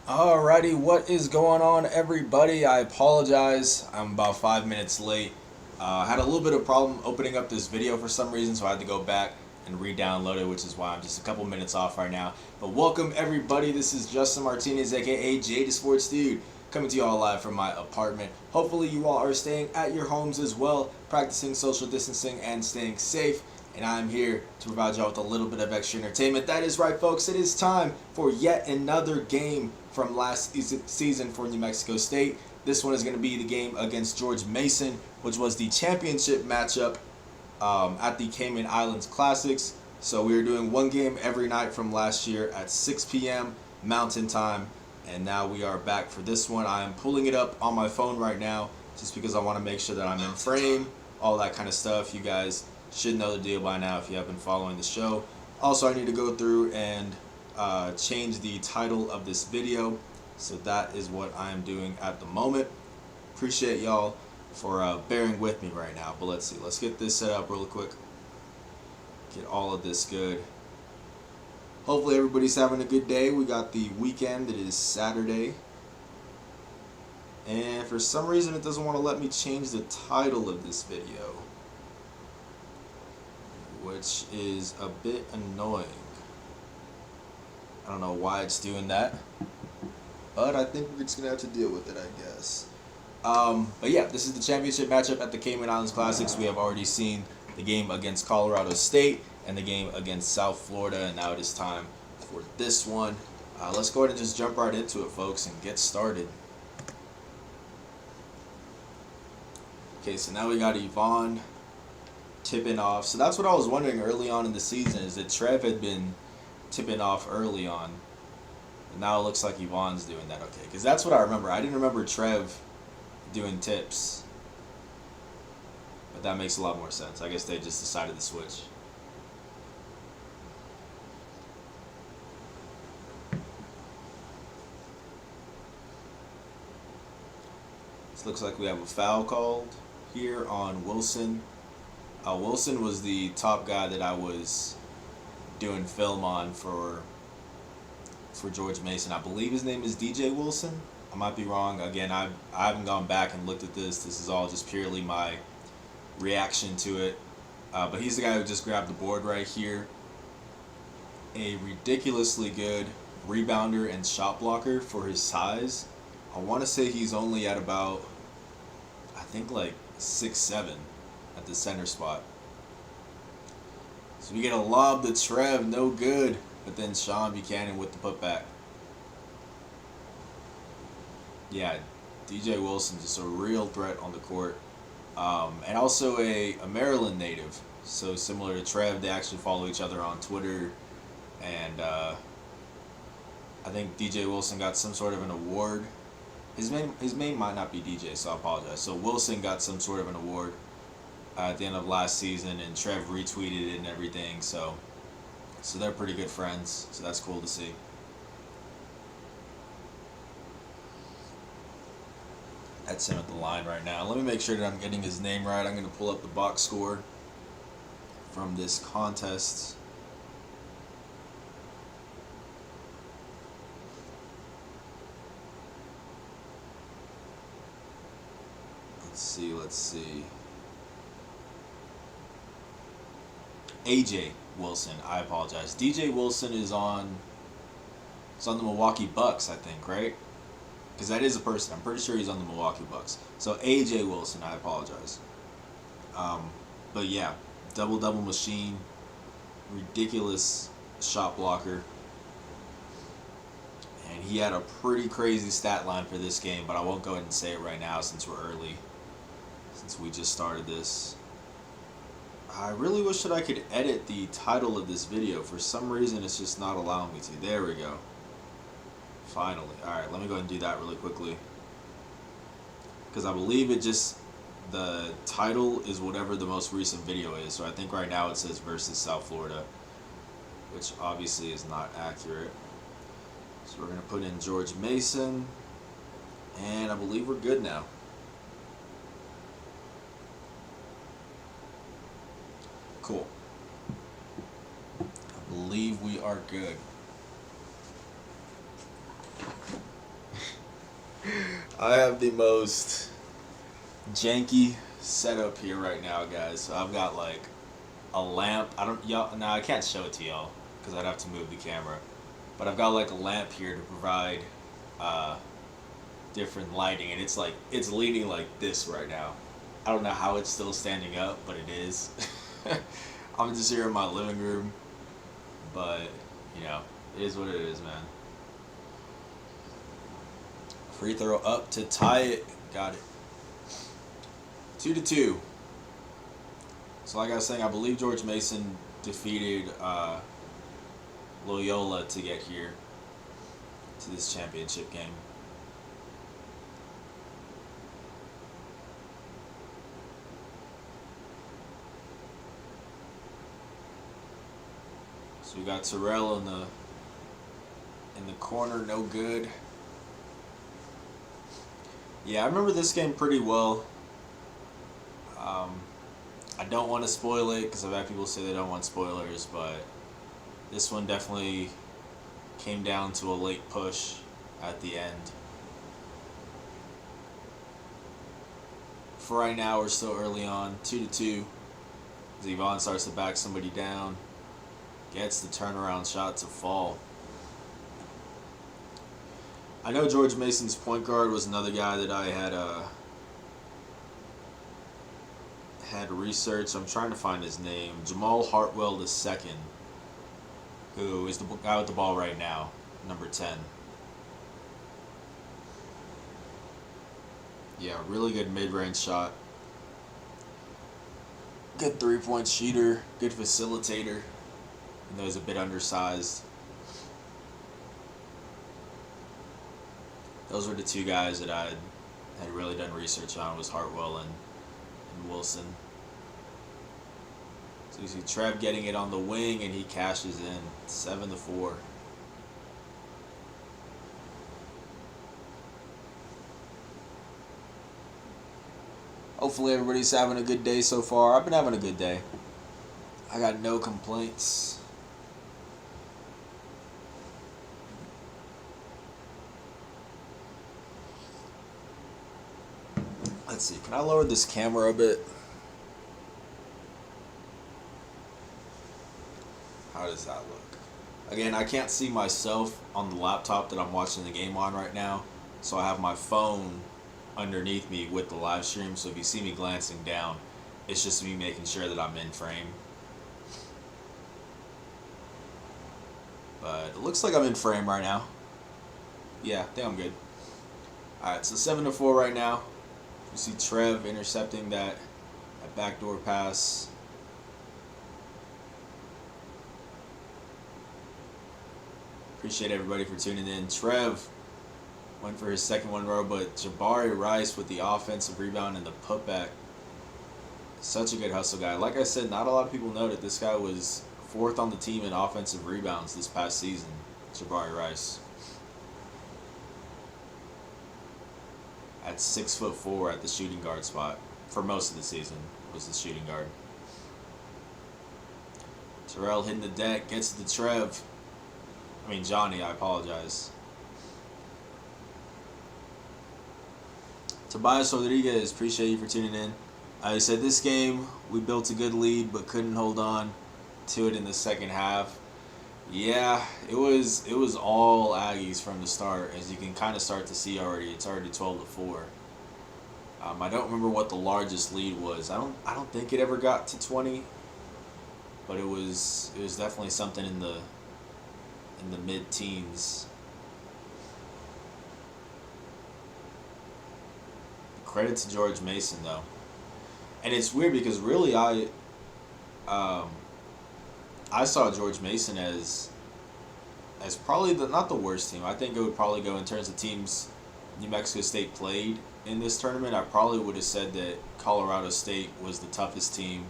Alrighty, what is going on, everybody? I apologize. I'm about 5 minutes late. I had a little bit of problem opening up this video for some reason, so I had to go back and re-download it, which is why I'm just a couple minutes off right now. But welcome, everybody. This is Justin Martinez, aka Jada Sports Dude, coming to you all live from my apartment. Hopefully, you all are staying at your homes as well, practicing social distancing and staying safe. And I'm here to provide y'all with a little bit of extra entertainment. That is right, folks. It is time for yet another game from last season for New Mexico State. This one is going to be the game against George Mason, which was the championship matchup at the Cayman Islands Classics. So we are doing one game every night from last year at 6 p.m. Mountain Time. And now we are back for this one. I am pulling it up on my phone right now just because I want to make sure that I'm in frame, all that kind of stuff. You guys should know the deal by now if you have been following the show. Also, I need to go through and change the title of this video, so that is what I'm doing at the moment. Appreciate y'all for bearing with me right now, but let's see. Let's get this set up real quick. Get all of this good. Hopefully everybody's having a good day. We got the weekend. It is Saturday. And for some reason it doesn't want to let me change the title of this video, which is a bit annoying. I don't know why it's doing that, but I think we're just gonna have to deal with it, I guess. But yeah, this is the championship matchup at the Cayman Islands Classics. We have already seen the game against Colorado State and the game against South Florida, and now it is time for this one. Let's go ahead and just jump right into it, folks, and get started. Okay, so now we got Yvonne tipping off. So that's what I was wondering early on in the season, is that Trev had been tipping off early on, and now it looks like Yvonne's doing that. Okay, because that's what I remember. I didn't remember Trev doing tips, but that makes a lot more sense. I guess they just decided to switch. This looks like we have a foul called here on Wilson. Wilson was the top guy that I was doing film on for George Mason. I believe his name is DJ Wilson. I might be wrong. Again, I haven't gone back and looked at this. This is all just purely my reaction to it. But he's the guy who just grabbed the board right here. A ridiculously good rebounder and shot blocker for his size. I want to say he's only at about, I think, like 6'7" at the center spot. So we get a lob to Trev, no good, but then Sean Buchanan with the putback. Yeah, DJ Wilson, just a real threat on the court. And also a Maryland native, so similar to Trev. They actually follow each other on Twitter, and I think DJ Wilson got some sort of an award. His name might not be DJ, so I apologize. So Wilson got some sort of an award at the end of last season, and Trev retweeted it and everything. So they're pretty good friends. So that's cool to see. That's him at the line right now. Let me make sure that I'm getting his name right. I'm going to pull up the box score from this contest. Let's see. AJ Wilson, I apologize. DJ Wilson is on the Milwaukee Bucks, I think, right? Because that is a person. I'm pretty sure he's on the Milwaukee Bucks. So AJ Wilson, I apologize. But yeah, double machine, ridiculous shot blocker. And he had a pretty crazy stat line for this game, but I won't go ahead and say it right now since we're early, since we just started this. I really wish that I could edit the title of this video. For some reason, it's just not allowing me to. There we go. Finally. Alright, let me go ahead and do that really quickly, because I believe the title is whatever the most recent video is. So I think right now it says versus South Florida, which obviously is not accurate. So we're going to put in George Mason, and I believe we're good now. Cool. I believe we are good. I have the most janky setup here right now, guys. So I've got like a lamp. I don't y'all. No, I can't show it to y'all because I'd have to move the camera. But I've got like a lamp here to provide uh, different lighting, and it's leaning like this right now. I don't know how it's still standing up, but it is. I'm just here in my living room, but you know, it is what it is, man. Free throw up to tie it. Got it. 2-2. So like I was saying, I believe George Mason defeated Loyola to get here to this championship game. So we got Terrell in the corner, no good. Yeah, I remember this game pretty well. I don't want to spoil it because I've had people say they don't want spoilers, but this one definitely came down to a late push at the end. For right now, we're still early on, 2-2. Yvonne starts to back somebody down, gets the turnaround shot to fall. I know George Mason's point guard was another guy that I had researched. I'm trying to find his name. Jamal Hartwell II, who is the guy with the ball right now, number 10. Yeah, really good mid-range shot. Good three-point shooter, good facilitator. I know he's a bit undersized. Those were the two guys that I had really done research on, was Hartwell and Wilson. So you see Trev getting it on the wing, and he cashes in 7-4. Hopefully everybody's having a good day so far. I've been having a good day. I got no complaints. Let's see, can I lower this camera a bit? How does that look? Again, I can't see myself on the laptop that I'm watching the game on right now, so I have my phone underneath me with the live stream, so if you see me glancing down, it's just me making sure that I'm in frame. But it looks like I'm in frame right now. Yeah, I think I'm good. Alright, so 7-4 right now. You see Trev intercepting that backdoor pass. Appreciate everybody for tuning in. Trev went for his second one in a row, but Jabari Rice with the offensive rebound and the putback. Such a good hustle guy. Like I said, not a lot of people know that this guy was 4th on the team in offensive rebounds this past season. Jabari Rice. At 6'4" at the shooting guard spot for most of the season was the shooting guard. Terrell hitting the deck, gets to Trev. I mean Johnny, I apologize. Tobias Rodriguez, appreciate you for tuning in. I said this game we built a good lead but couldn't hold on to it in the second half. Yeah, it was all Aggies from the start, as you can kind of start to see already. It's already 12-4. I don't remember what the largest lead was. I don't think it ever got to 20, but it was definitely something in the mid-teens. Credit to George Mason though, and it's weird because really I saw George Mason as probably not the worst team. I think it would probably go in terms of teams New Mexico State played in this tournament. I probably would have said that Colorado State was the toughest team.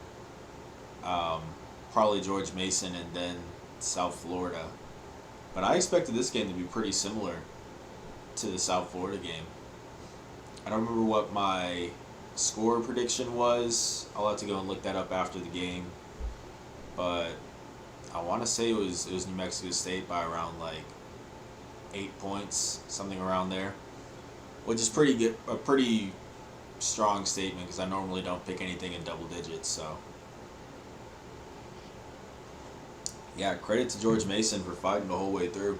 Probably George Mason and then South Florida. But I expected this game to be pretty similar to the South Florida game. I don't remember what my score prediction was. I'll have to go and look that up after the game. But I want to say it was New Mexico State by around like 8 points, something around there. which is pretty good, a pretty strong statement because I normally don't pick anything in double digits. So yeah, credit to George Mason for fighting the whole way through.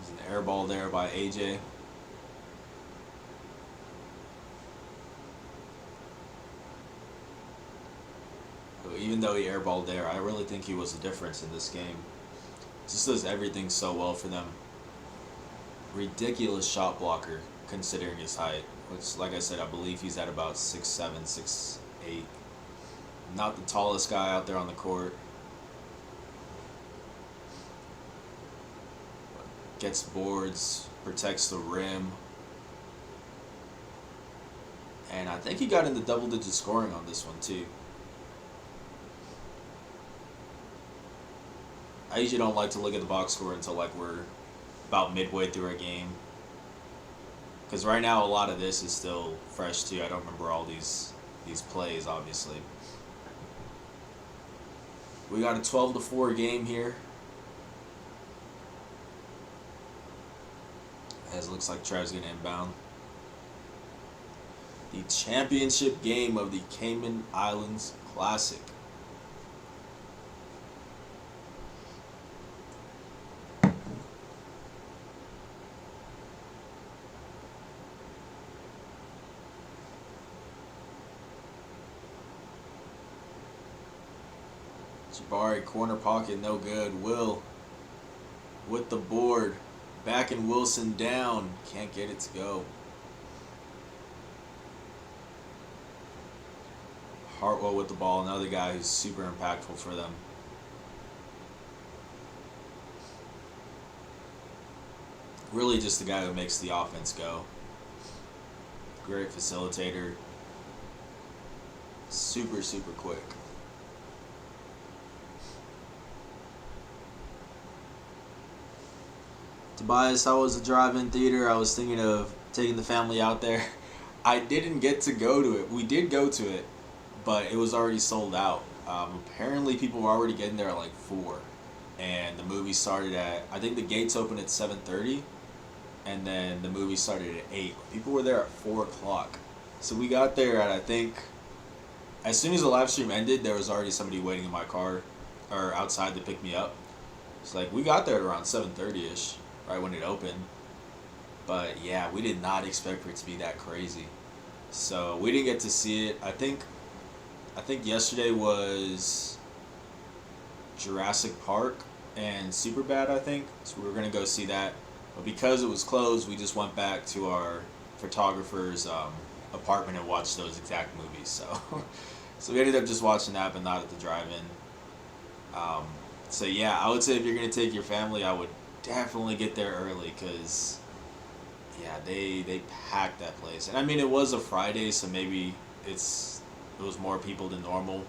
There's an air ball there by AJ. Even though he airballed there, I really think he was the difference in this game. Just does everything so well for them. Ridiculous shot blocker considering his height, which, like I said, I believe he's at about 6'7", 6'8". Not the tallest guy out there on the court. Gets boards, protects the rim. And I think he got into double-digit scoring on this one, too. I usually don't like to look at the box score until like we're about midway through a game. Because right now a lot of this is still fresh too. I don't remember all these plays, obviously. We got a 12-4 game here. As it looks like Trev's going to inbound. The championship game of the Cayman Islands Classic. Jabari, corner pocket, no good. Will with the board. Backing Wilson down. Can't get it to go. Hartwell with the ball. Another guy who's super impactful for them. Really just the guy who makes the offense go. Great facilitator. Super, super quick. Tobias, how was the drive-in theater? I was thinking of taking the family out there. I didn't get to go to it. We did go to it, but it was already sold out. Apparently people were already getting there at like 4. And the movie started at, I think the gates opened at 7:30. And then the movie started at 8. People were there at 4 o'clock. So we got there at, I think, as soon as the live stream ended, there was already somebody waiting in my car, or outside to pick me up. It's like, we got there at around 7:30-ish. Right when it opened. But yeah, we did not expect for it to be that crazy. So we didn't get to see it. I think yesterday was Jurassic Park and Superbad, I think. So we were gonna go see that. But because it was closed, we just went back to our photographer's apartment and watched those exact movies. So we ended up just watching that, but not at the drive-in. So yeah, I would say if you're gonna take your family, I would definitely get there early because yeah, they packed that place. And I mean, it was a Friday, so maybe it was more people than normal.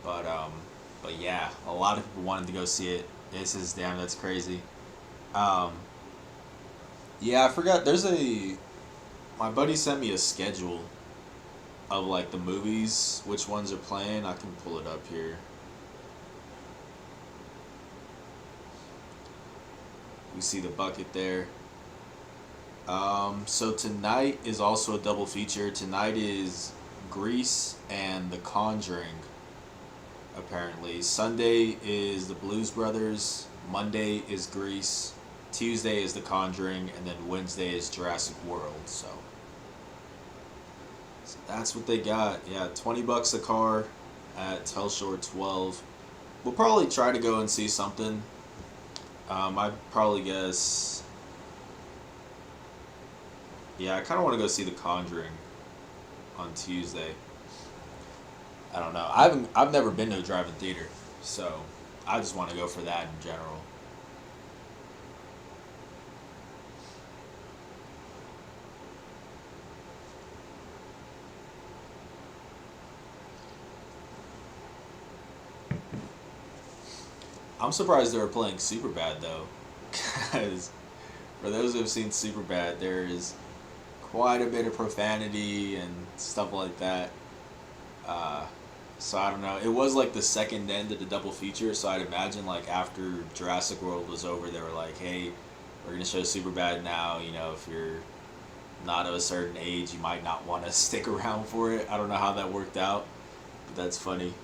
But yeah, a lot of people wanted to go see it. That's crazy. Yeah, I forgot. My buddy sent me a schedule of like the movies, which ones are playing. I can pull it up here. We see the bucket there. So tonight is also a double feature. Tonight is Grease and The Conjuring, apparently. Sunday is the Blues Brothers. Monday is Grease. Tuesday is The Conjuring. And then Wednesday is Jurassic World. So that's what they got. Yeah, $20 a car at Telshore 12. We'll probably try to go and see something. I'd probably guess. Yeah, I kind of want to go see The Conjuring on Tuesday. I don't know. I've never been to a drive-in theater, so I just want to go for that in general. I'm surprised they were playing Superbad though, because for those who have seen Superbad, there is quite a bit of profanity and stuff like that. So I don't know. It was like the second end of the double feature, so I'd imagine like after Jurassic World was over, they were like, "Hey, we're gonna show Superbad now. You know, if you're not of a certain age, you might not want to stick around for it." I don't know how that worked out, but that's funny.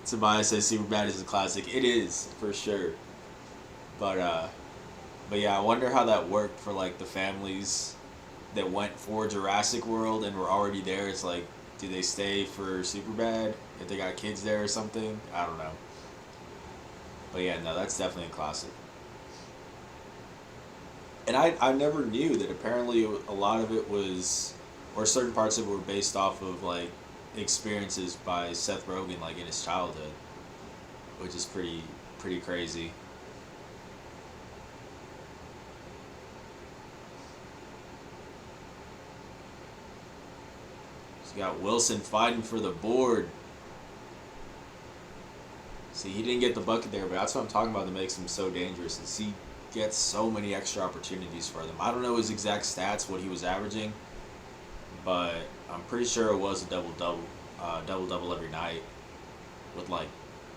Tobias says Superbad is a classic. It is for sure, but but yeah, I wonder how that worked for like the families that went for Jurassic World and were already there. It's like, do they stay for Superbad if they got kids there or something? I don't know. But yeah, no, that's definitely a classic. And I never knew that apparently a lot of it was, or certain parts of it were based off of like experiences by Seth Rogen like in his childhood, which is pretty crazy. So you got Wilson fighting for the board. See, he didn't get the bucket there, but that's what I'm talking about that makes him so dangerous. Is he gets so many extra opportunities for them. I don't know his exact stats, what he was averaging, but I'm pretty sure it was a double double every night, with like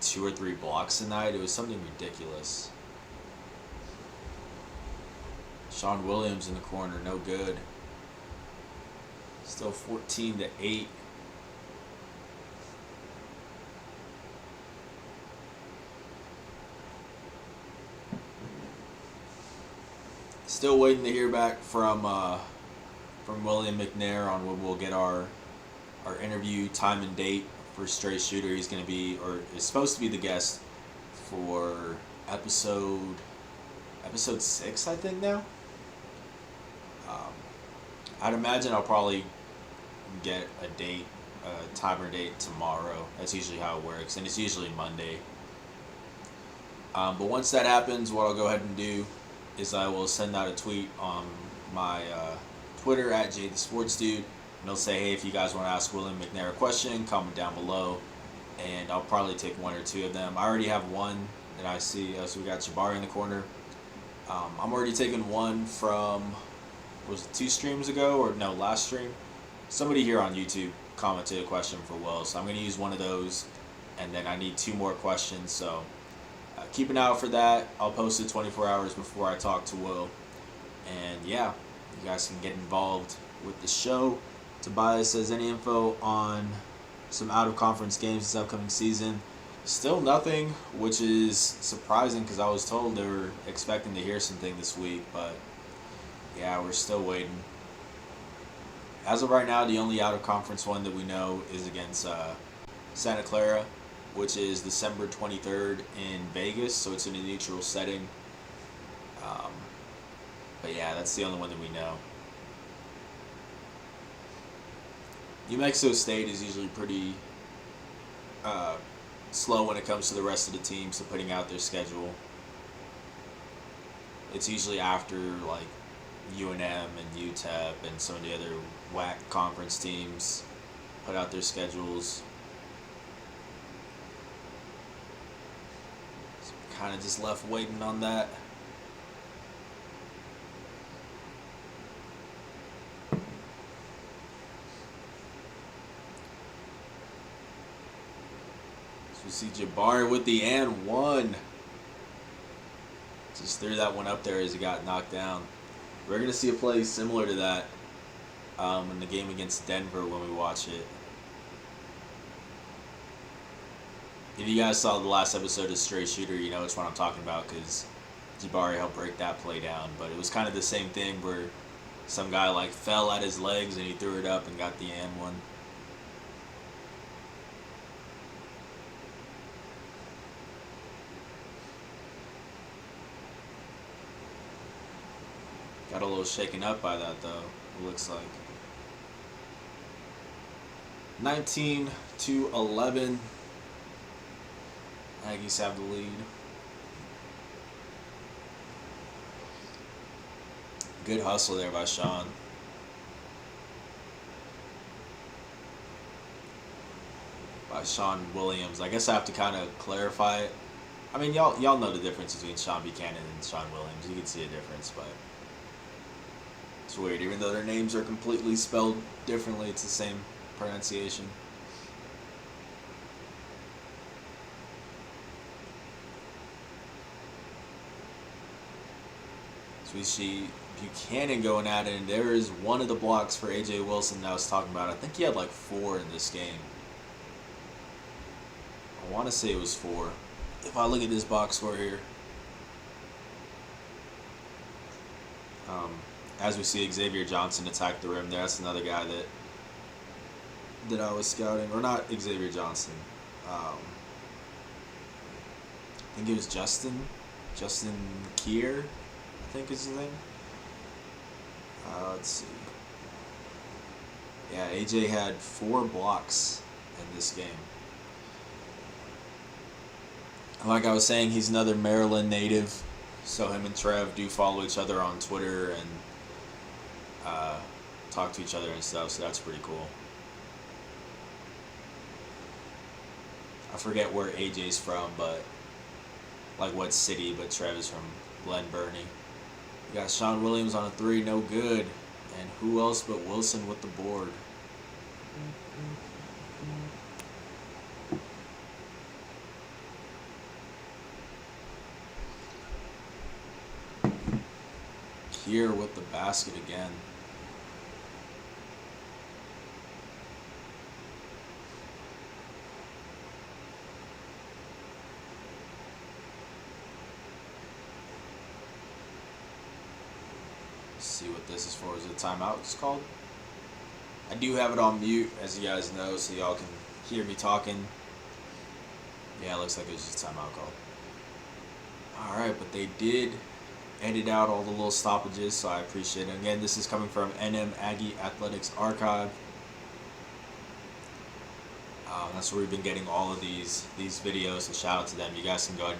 2 or 3 blocks a night. It was something ridiculous. Sean Williams in the corner, no good. Still 14-8. Still waiting to hear back from William McNair on when we'll get our interview time and date for Straight Shooter. He's going to be, or is supposed to be, the guest for episode 6, I think now. I'd imagine I'll probably get a date, time or date tomorrow. That's usually how it works, and it's usually Monday. But once that happens, what I'll go ahead and do is I will send out a tweet on my Twitter at JTheSportsDude, and it'll say, hey, if you guys want to ask William McNair a question, comment down below, and I'll probably take 1 or 2 of them. I already have one that I see, so we got Jabari in the corner. I'm already taking one from, was it 2 streams ago, or no, last stream? Somebody here on YouTube commented a question for Will, so I'm going to use one of those, and then I need 2 more questions, so keep an eye out for that. I'll post it 24 hours before I talk to Will. And yeah, you guys can get involved with the show. Tobias says, any info on some out-of-conference games this upcoming season? Still nothing, which is surprising because I was told they were expecting to hear something this week. But yeah, we're still waiting. As of right now, the only out-of-conference one that we know is against Santa Clara, which is December 23rd in Vegas, so it's in a neutral setting. But yeah, that's the only one that we know. New Mexico State is usually pretty slow when it comes to the rest of the teams to putting out their schedule. It's usually after like UNM and UTEP and some of the other WAC conference teams put out their schedules. Kind of just left waiting on that. So we see Jabari with the and one. Just threw that one up there as he got knocked down. We're going to see a play similar to that in the game against Denver when we watch it. If you guys saw the last episode of Straight Shooter, you know which one I'm talking about because Jabari helped break that play down. But it was kind of the same thing where some guy like fell at his legs and he threw it up and got the and one. Got a little shaken up by that though, it looks like. 19-11. Aggies have the lead. Good hustle there by Sean. By Sean Williams. I guess I have to kind of clarify it. I mean, y'all know the difference between Sean Buchanan and Sean Williams. You can see a difference, but it's weird. Even though their names are completely spelled differently, it's the same pronunciation. So we see Buchanan going at it, and there is one of the blocks for A.J. Wilson that I was talking about. I think he had like 4 in this game. I want to say it was 4. If I look at this box score here. As we see, Xavier Johnson attack the rim there. That's another guy that I was scouting. Or not Xavier Johnson. I think it was Justin Kier, I think is his name. Let's see. Yeah, AJ had 4 blocks in this game. Like I was saying, he's another Maryland native, so him and Trev do follow each other on Twitter and talk to each other and stuff, so that's pretty cool. I forget where AJ's from, but like what city, but Trev is from Glen Burnie. You got Sean Williams on a 3, no good. And who else but Wilson with the board? Here with the basket again. See what this is for. Is it a timeout it's called? I do have it on mute, as you guys know, so y'all can hear me talking. Yeah, it looks like it was just a timeout call. Alright, but they did edit out all the little stoppages, so I appreciate it. Again, this is coming from NM Aggie Athletics Archive. That's where we've been getting all of these videos, so shout out to them. You guys can go ahead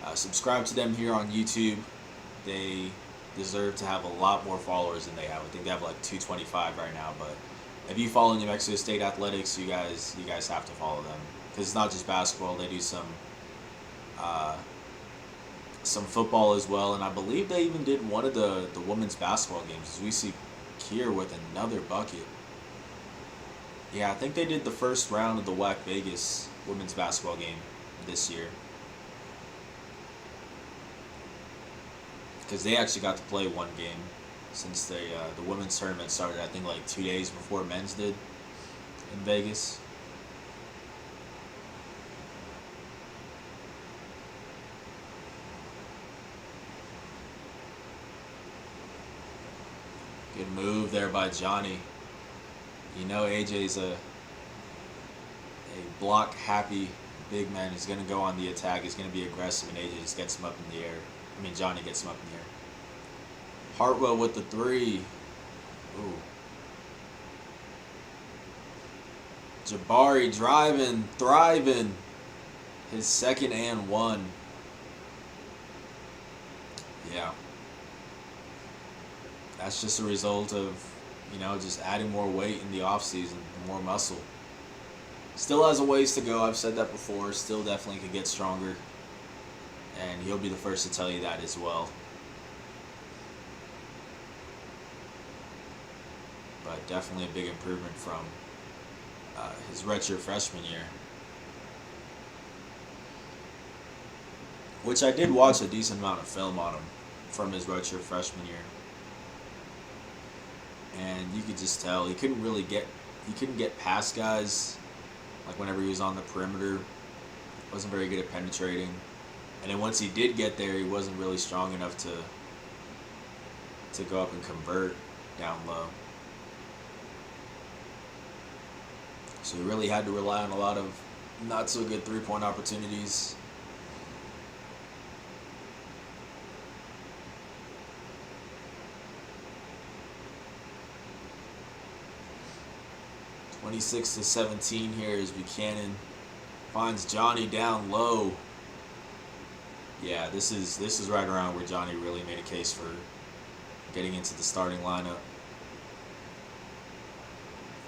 and subscribe to them here on YouTube. They deserve to have a lot more followers than they have. I think they have like 225 right now, but if you follow New Mexico State Athletics, you guys have to follow them, because it's not just basketball. They do some football as well, and I believe they even did one of the women's basketball games. As we see Kier with another bucket. Yeah, I think they did the first round of the WAC Vegas women's basketball game this year, because they actually got to play one game since the women's tournament started, I think like 2 days before men's did in Vegas. Good move there by Johnny. You know AJ's a block happy big man. He's going to go on the attack. He's going to be aggressive, and AJ just gets him up in the air. I mean, Johnny gets him up in the air. Hartwell with the 3. Ooh. Jabari driving, thriving. His 2nd and 1. Yeah. That's just a result of, just adding more weight in the offseason, more muscle. Still has a ways to go. I've said that before. Still definitely could get stronger. And he'll be the first to tell you that as well. But definitely a big improvement from his redshirt freshman year. Which I did watch a decent amount of film on him from his redshirt freshman year. And you could just tell he couldn't get past guys, like whenever he was on the perimeter. Wasn't very good at penetrating. And then once he did get there, he wasn't really strong enough to go up and convert down low. So he really had to rely on a lot of not so good 3-point opportunities. (26-17) here as Buchanan finds Johnny down low. Yeah, this is right around where Johnny really made a case for getting into the starting lineup.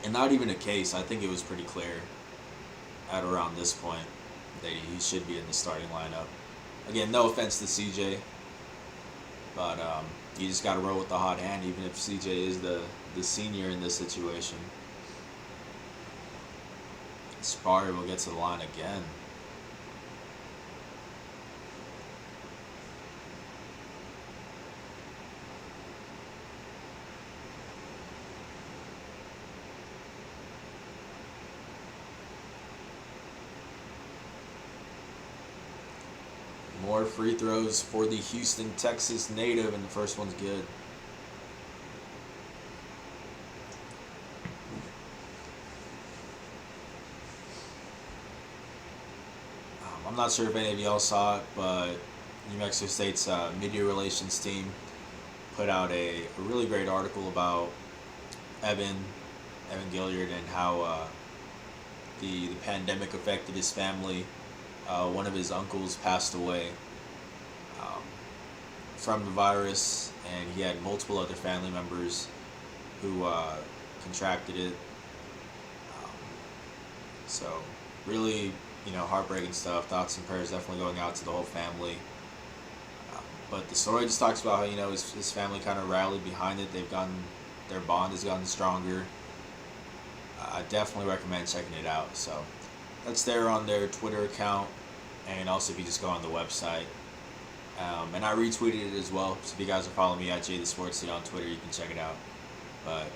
And not even a case. I think it was pretty clear at around this point that he should be in the starting lineup. Again, no offense to CJ, but you just got to roll with the hot hand, even if CJ is the senior in this situation. Sparry will get to the line again. More free throws for the Houston, Texas native, and the first one's good. I'm not sure if any of y'all saw it, but New Mexico State's media relations team put out a really great article about Evan Gilliard and how the pandemic affected his family. One of his uncles passed away um, from the virus, and he had multiple other family members who contracted it. Um, so really, heartbreaking stuff. Thoughts and prayers definitely going out to the whole family. But the story just talks about how his family kind of rallied behind it. Their bond has gotten stronger. I definitely recommend checking it out. So that's there on their Twitter account, and also if you just go on the website. And I retweeted it as well. So if you guys are following me at JTheSportsLead on Twitter, you can check it out. But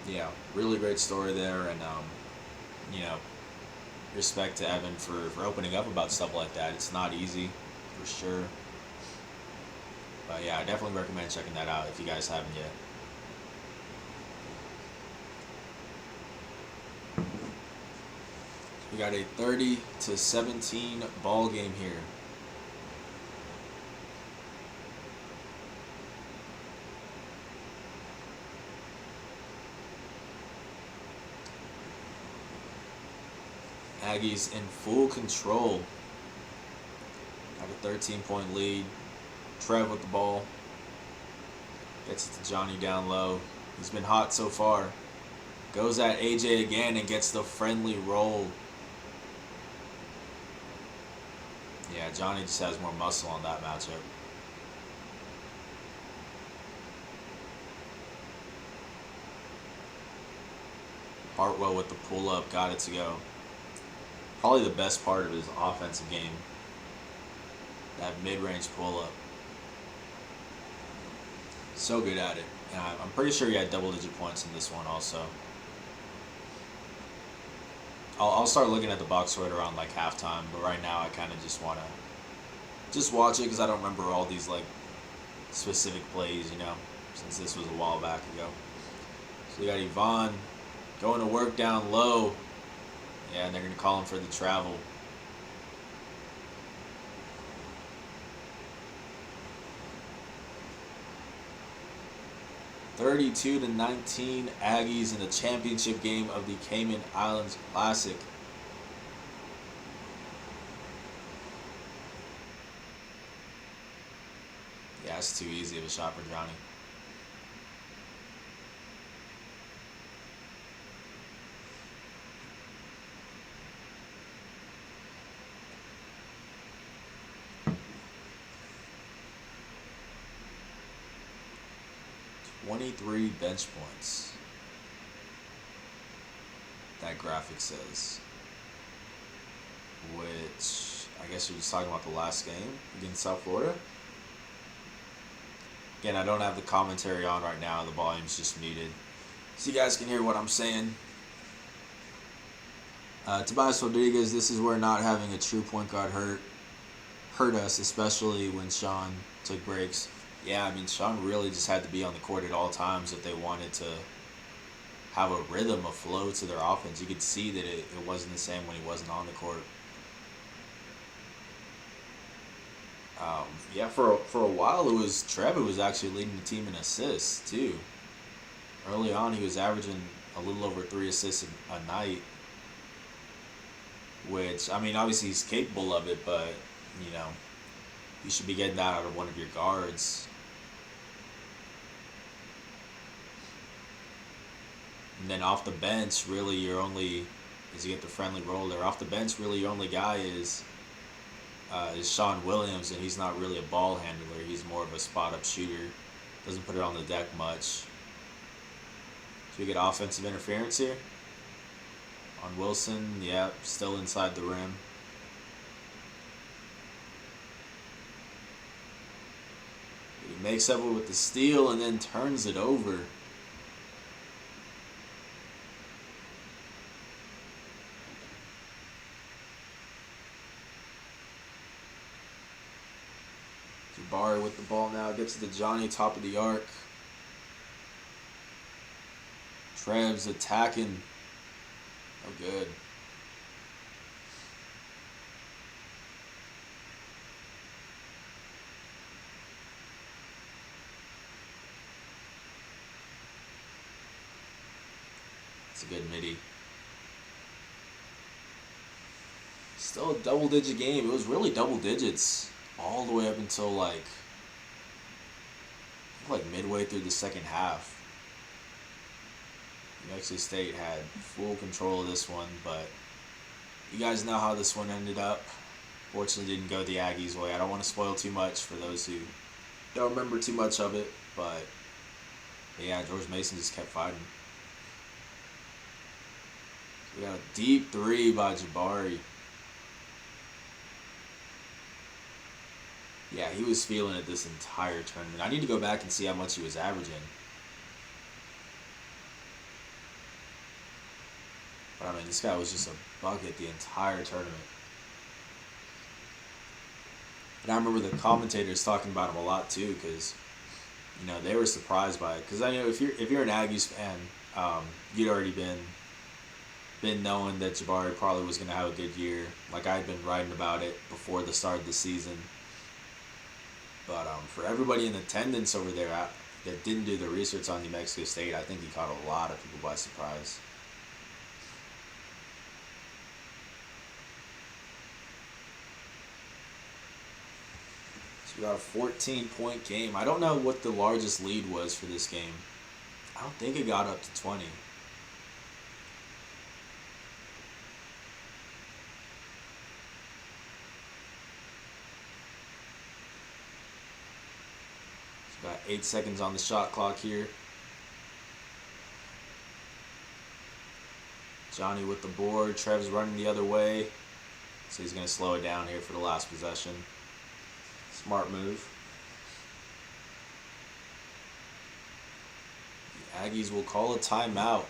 yeah, really great story there, and respect to Evan for opening up about stuff like that. It's not easy, for sure. But yeah, I definitely recommend checking that out if you guys haven't yet. We got a 30-17 ball game here. Aggies in full control. Got a 13-point lead. Trev with the ball. Gets it to Johnny down low. He's been hot so far. Goes at AJ again and gets the friendly roll. Yeah, Johnny just has more muscle on that matchup. Hartwell with the pull-up. Got it to go. Probably the best part of his offensive game. That mid-range pull-up. So good at it. And I'm pretty sure he had double-digit points in this one also. I'll start looking at the box score around like halftime, but right now I kind of just want to just watch it because I don't remember all these like specific plays, since this was a while back ago. So we got Yvonne going to work down low. Yeah, and they're going to call him for the travel. (32-19) Aggies in the championship game of the Cayman Islands Classic. Yeah, it's too easy of a shot for Johnny. (23 bench points). That graphic says. Which, I guess you're just talking about the last game against South Florida. Again, I don't have the commentary on right now. The volume's just muted, so you guys can hear what I'm saying. Tobias Rodriguez, this is where not having a true point guard hurt us, especially when Sean took breaks. Yeah, I mean, Sean really just had to be on the court at all times if they wanted to have a rhythm, a flow to their offense. You could see that it wasn't the same when he wasn't on the court. Yeah, for a while it was Trev who was actually leading the team in assists too. Early on, he was averaging a little over 3 assists a night, which, I mean, obviously he's capable of it, but you should be getting that out of one of your guards. And then off the bench, really your only, as you get the friendly roller, off the bench, really your only guy is Sean Williams, and he's not really a ball handler. He's more of a spot-up shooter. Doesn't put it on the deck much. So we get offensive interference here on Wilson. Yeah, still inside the rim. He makes up with the steal and then turns it over. Jabari with the ball now. Gets to Johnny, top of the arc. Trev's attacking. Oh, good. It's a good midi. Still a double-digit game. It was really double digits all the way up until like midway through the second half. New Mexico State had full control of this one, but you guys know how this one ended up. Fortunately, didn't go the Aggies' way. I don't want to spoil too much for those who don't remember too much of it, but yeah, George Mason just kept fighting. We got a deep three by Jabari. Yeah, he was feeling it this entire tournament. I need to go back and see how much he was averaging. But I mean, this guy was just a bucket the entire tournament. And I remember the commentators talking about him a lot too, because they were surprised by it. Because I know if you're an Aggies fan, you'd already been knowing that Jabari probably was going to have a good year. Like I had been writing about it before the start of the season. But for everybody in attendance over there that didn't do the research on New Mexico State, I think he caught a lot of people by surprise. So we got a 14-point game. I don't know what the largest lead was for this game. I don't think it got up to 20. Got 8 seconds on the shot clock here. Johnny with the board. Trev's running the other way. So he's going to slow it down here for the last possession. Smart move. The Aggies will call a timeout.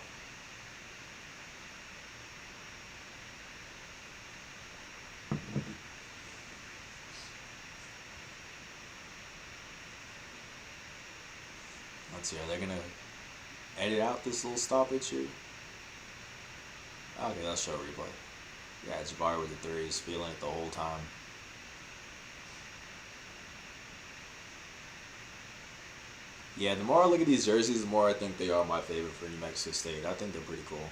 Let's see, are they going to edit out this little stoppage here? Okay, let's show a replay. Yeah, Jabari with the threes, feeling it the whole time. Yeah, the more I look at these jerseys, the more I think they are my favorite for New Mexico State. I think they're pretty cool.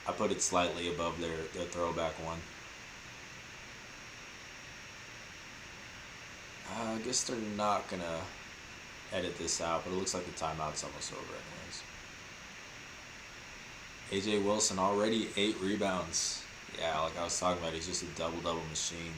I put it slightly above their throwback one. I guess they're not going to edit this out, but it looks like the timeout's almost over anyways. AJ Wilson already 8 rebounds. Yeah, like I was talking about, he's just a double-double machine.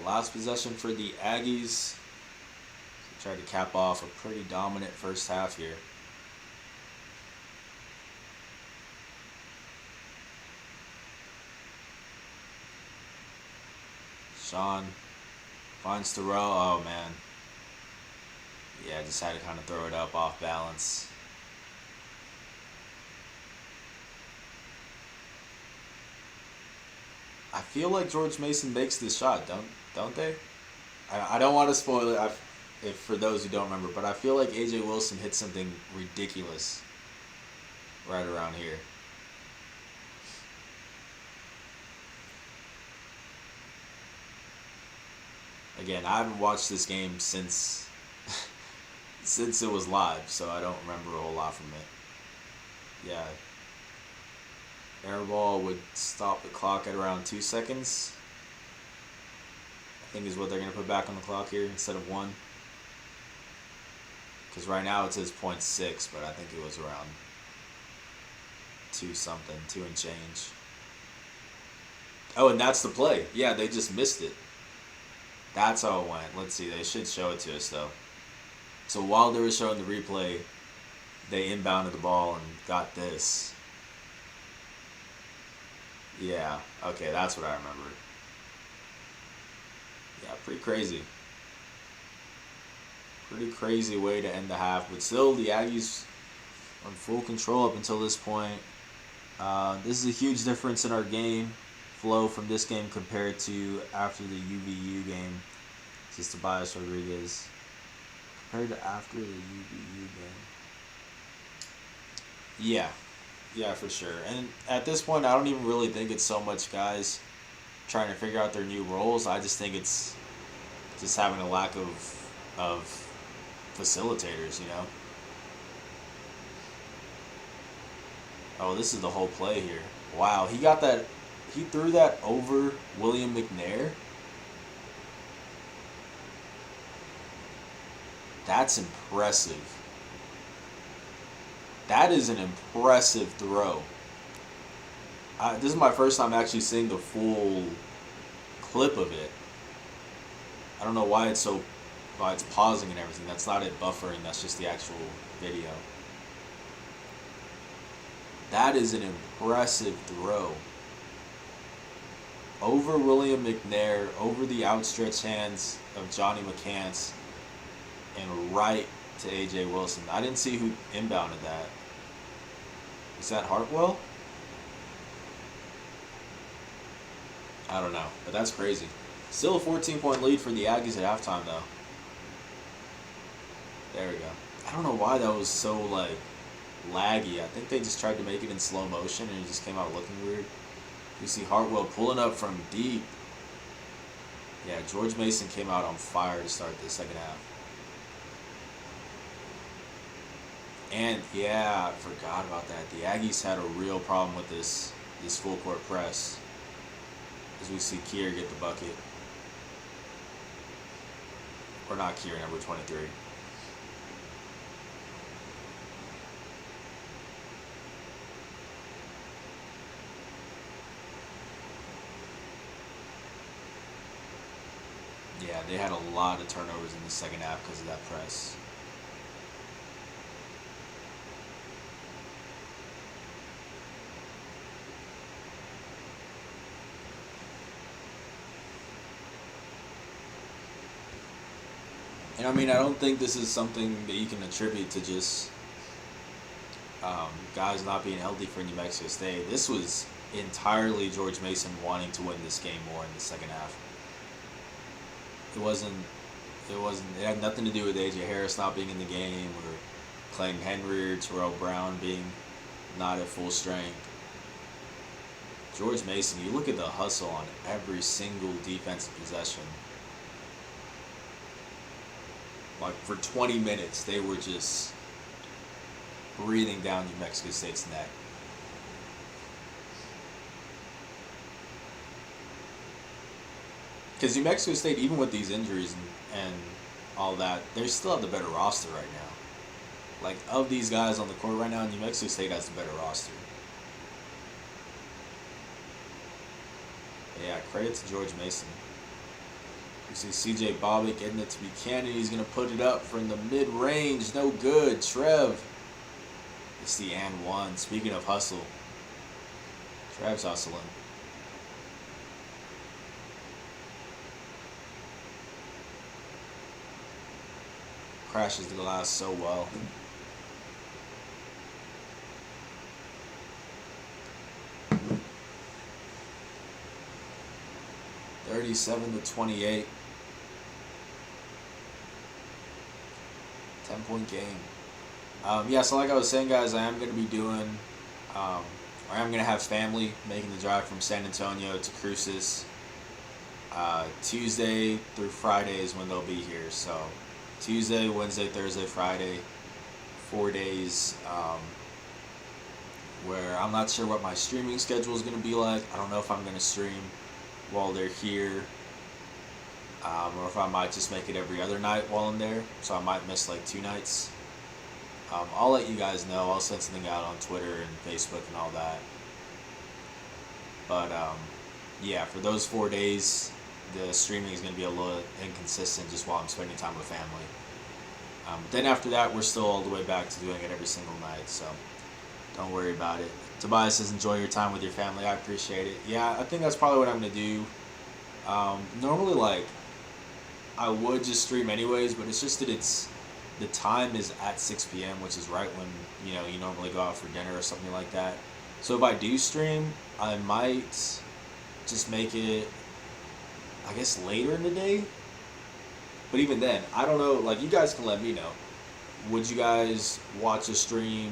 Last possession for the Aggies. Tried to cap off a pretty dominant first half here. Sean finds Thoreau. Oh man. Yeah, just had to kind of throw it up off balance. I feel like George Mason makes this shot, don't they? I don't want to spoil it if for those who don't remember, but I feel like AJ Wilson hit something ridiculous right around here. Again, I haven't watched this game since it was live, so I don't remember a whole lot from it. Yeah. Air ball would stop the clock at around 2 seconds. I think is what they're going to put back on the clock here instead of 1. Because right now it says 0.6, but I think it was around 2 something, 2 and change. Oh, and that's the play. Yeah, they just missed it. That's how it went. Let's see. They should show it to us, though. So while they were showing the replay, they inbounded the ball and got this. Yeah, okay, that's what I remember. Yeah, pretty crazy. Pretty crazy way to end the half, but still the Aggies on full control up until this point. This is a huge difference in our game flow from this game compared to after the UVU game. This is Tobias Rodriguez. Compared to after the UVU game. Yeah, yeah, for sure. And at this point, I don't even really think it's so much guys trying to figure out their new roles. I just think it's just having a lack of facilitators, you know. Oh, this is the whole play here. Wow, he got that. He threw that over William McNair. That's impressive. That is an impressive throw. This is my first time actually seeing the full clip of it. I don't know why it's pausing and everything. That's not it buffering. That's just the actual video. That is an impressive throw. Over William McNair, over the outstretched hands of Johnny McCants, and right to AJ Wilson. I didn't see who inbounded that. Is that Hartwell? I don't know, but that's crazy. Still a 14-point lead for the Aggies at halftime, though. There we go. I don't know why that was so, like, laggy. I think they just tried to make it in slow motion, and it just came out looking weird. You see Hartwell pulling up from deep. Yeah, George Mason came out on fire to start the second half. And, yeah, I forgot about that. The Aggies had a real problem with this full court press. As we see Kier get the bucket. Or not Kier, number 23. Yeah, they had a lot of turnovers in the second half because of that press. And I mean, I don't think this is something that you can attribute to just guys not being healthy for New Mexico State. This was entirely George Mason wanting to win this game more in the second half. It had nothing to do with AJ Harris not being in the game or Clayton Henry or Terrell Brown being not at full strength. George Mason, you look at the hustle on every single defensive possession. Like, for 20 minutes, they were just breathing down New Mexico State's neck. Because New Mexico State, even with these injuries and all that, they still have the better roster right now. Like, of these guys on the court right now, New Mexico State has the better roster. Yeah, credit to George Mason. You see CJ Bobbitt getting it to Buchanan. He's going to put it up from the mid-range. No good. Trev. It's the and one. Speaking of hustle, Trev's hustling. Crashes the glass so well. (37-28). 10-point game. Yeah, so like I was saying, guys, I am going to be doing, or I'm going to have family making the drive from San Antonio to Cruces. Tuesday through Friday is when they'll be here. So Tuesday, Wednesday, Thursday, Friday, 4 days, where I'm not sure what my streaming schedule is going to be like. I don't know if I'm going to stream while they're here, or if I might just make it every other night while I'm there, so I might miss like 2 nights. I'll let you guys know. I'll send something out on Twitter and Facebook and all that. But yeah, for those 4 days, the streaming is going to be a little inconsistent just while I'm spending time with family. Then after that, we're still all the way back to doing it every single night, so don't worry about it. Tobias says, enjoy your time with your family. I appreciate it. Yeah, I think that's probably what I'm going to do. Normally, like, I would just stream anyways, but it's just that the time is at 6 p.m., which is right when you normally go out for dinner or something like that. So if I do stream, I might just make it, I guess, later in the day. But even then, I don't know. Like, you guys can let me know. Would you guys watch a stream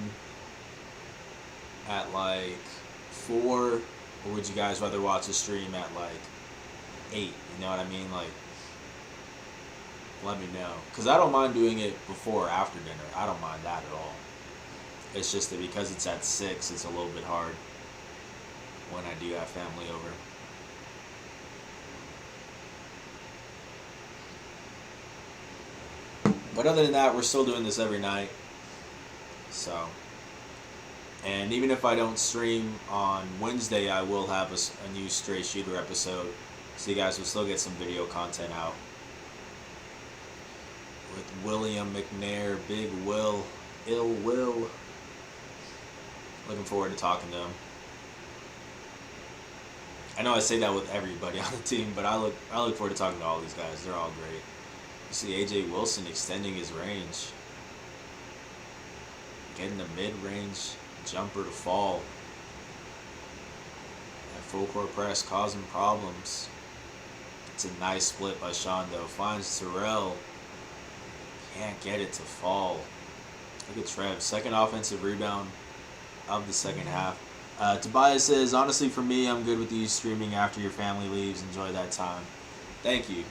at like 4, or would you guys rather watch a stream at like 8? You know what I mean? Like, let me know. Because I don't mind doing it before or after dinner. I don't mind that at all. It's just that because it's at 6, it's a little bit hard when I do have family over. But other than that, we're still doing this every night. So, and even if I don't stream on Wednesday, I will have a new Stray Shooter episode. So you guys will still get some video content out. With William McNair, Big Will, Ill Will. Looking forward to talking to him. I know I say that with everybody on the team, but I look forward to talking to all these guys. They're all great. You see AJ Wilson extending his range. Getting the mid-range jumper to fall. That full court press causing problems. It's a nice split by Shondo. Finds Terrell. Can't get it to fall. Look at Trev. Second offensive rebound of the second half. Tobias says, honestly, for me, I'm good with you streaming after your family leaves. Enjoy that time. Thank you.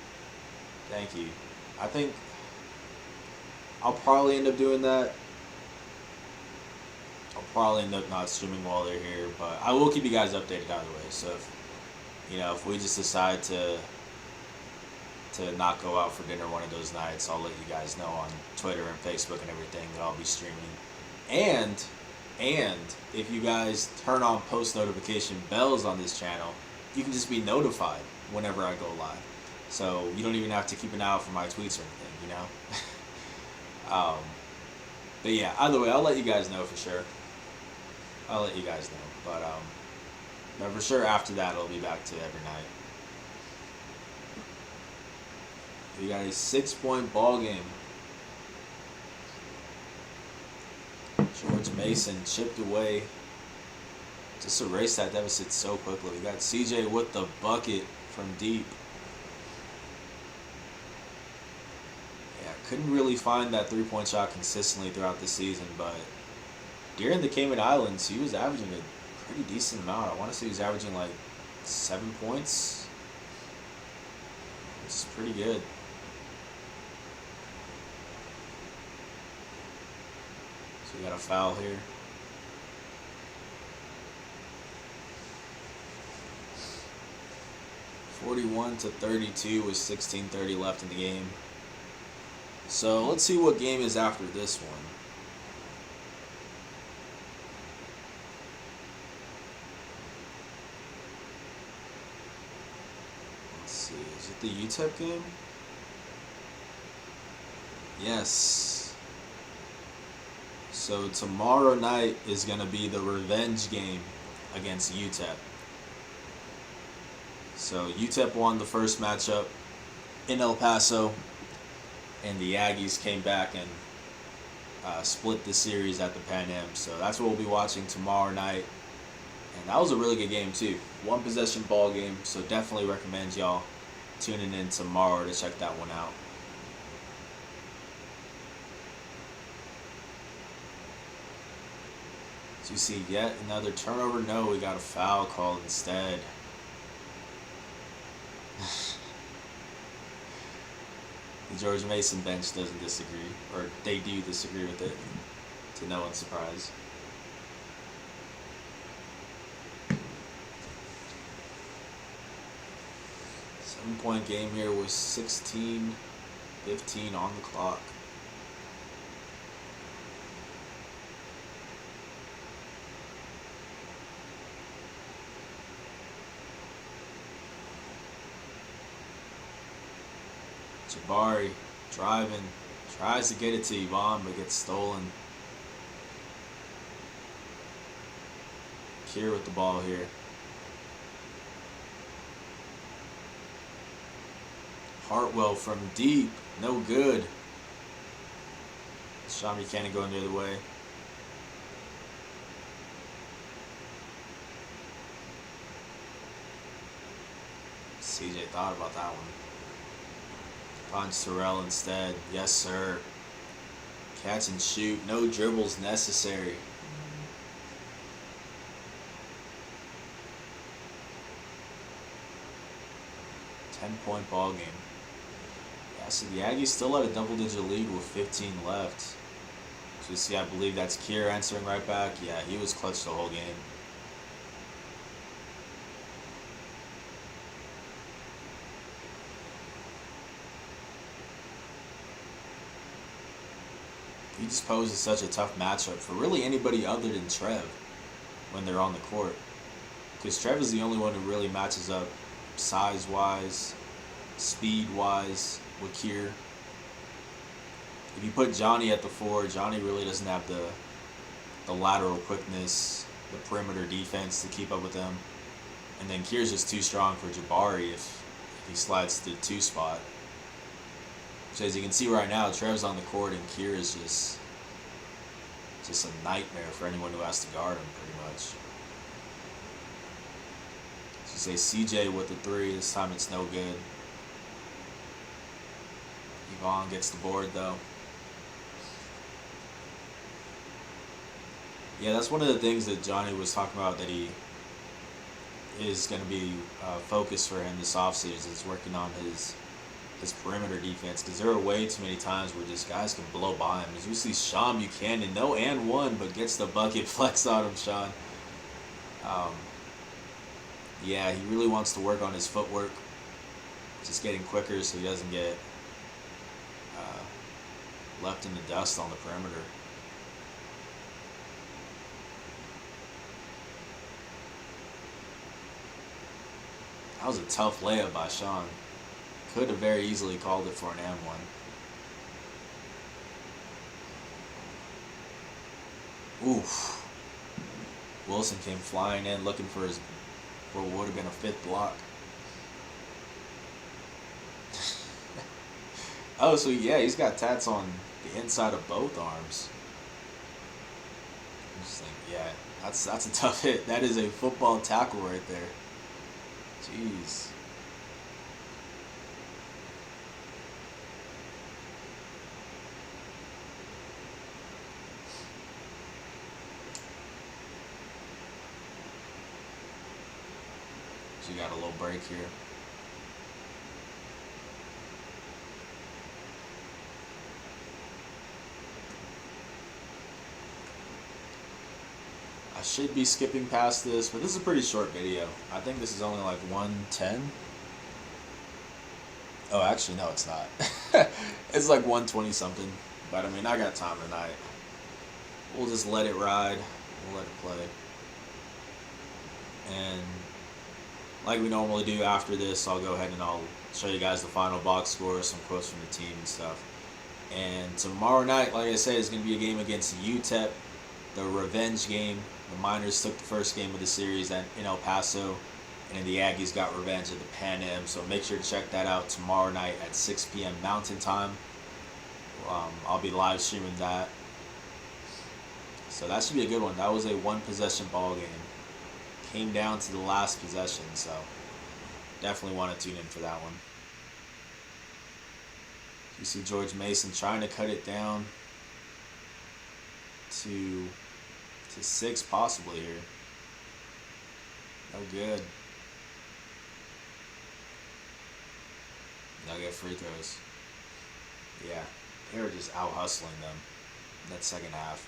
Thank you. I think I'll probably end up doing that. I'll probably end up not streaming while they're here, but I will keep you guys updated either way. So if we just decide to not go out for dinner one of those nights, I'll let you guys know on Twitter and Facebook and everything that I'll be streaming. And if you guys turn on post notification bells on this channel, you can just be notified whenever I go live. So you don't even have to keep an eye out for my tweets or anything, But yeah, either way, I'll let you guys know for sure. I'll let you guys know. But for sure after that, it'll be back to every night. We got a 6-point ball game. George Mason chipped away. Just erased that deficit so quickly. We got CJ with the bucket from deep. Yeah, couldn't really find that 3-point shot consistently throughout the season, but during the Cayman Islands, he was averaging a pretty decent amount. I want to say he was averaging like 7 points, which is pretty good. So we got a foul here. (41-32) with 16:30 left in the game. So let's see what game is after this one. Let's see, is it the UTEP game? Yes. So tomorrow night is going to be the revenge game against UTEP. So UTEP won the first matchup in El Paso, and the Aggies came back and split the series at the Pan Am. So that's what we'll be watching tomorrow night. And that was a really good game too. 1-possession ball game, so definitely recommend y'all tuning in tomorrow to check that one out. So you see yet another turnover. No, we got a foul called instead. The George Mason bench doesn't disagree, or they do disagree with it, to no one's surprise. Seven-point game here with 16:15 on the clock. Jabari driving, tries to get it to Yvonne, but gets stolen. Kier with the ball here. Hartwell from deep. No good. Sean Buchanan going the other way. CJ thought about that one. Punch Terrell instead. Yes, sir. Catch and shoot. No dribbles necessary. Ten-point ball game. Yeah, so the Aggies still at a double-digit lead with 15 left. So you see, I believe that's Kier answering right back. Yeah, he was clutch the whole game. He just poses such a tough matchup for really anybody other than Trev when they're on the court. Because Trev is the only one who really matches up size-wise, speed-wise with Kier. If you put Johnny at the 4, Johnny really doesn't have the lateral quickness, the perimeter defense to keep up with them. And then Kier's just too strong for Jabari if he slides to the 2 spot. So as you can see right now, Trev's on the court and Kier is just a nightmare for anyone who has to guard him, pretty much. So you say CJ with the 3, this time it's no good. Yvonne gets the board though. Yeah, that's one of the things that Johnny was talking about that he is going to be focused for him this offseason is working on his perimeter defense, because there are way too many times where just guys can blow by him. As you see Sean Buchanan, no and one, but gets the bucket. Flex on him, Sean. Yeah, he really wants to work on his footwork, just getting quicker so he doesn't get left in the dust on the perimeter. That was a tough layup by Sean. Could have very easily called it for an M1. Oof. Wilson came flying in looking for what would have been a 5th block. Oh, so yeah, he's got tats on the inside of both arms. I'm just thinking, yeah, that's a tough hit. That is a football tackle right there. Jeez. So you got a little break here. I should be skipping past this, but this is a pretty short video. I think this is only like 1:10. Oh, actually, no, it's not. It's like 1:20 something. But I mean, I got time tonight. We'll just let it ride. We'll let it play. And like we normally do after this, I'll go ahead and I'll show you guys the final box score, some quotes from the team and stuff. And tomorrow night, like I said, is going to be a game against UTEP, the revenge game. The Miners took the first game of the series in El Paso, and then the Aggies got revenge at the Pan Am. So make sure to check that out tomorrow night at 6 p.m. Mountain Time. I'll be live streaming that. So that should be a good one. That was a 1-possession ball game. Came down to the last possession, so definitely want to tune in for that one. You see George Mason trying to cut it down to 6 possibly here. No good. They'll get free throws. Yeah, they were just out hustling them in that second half.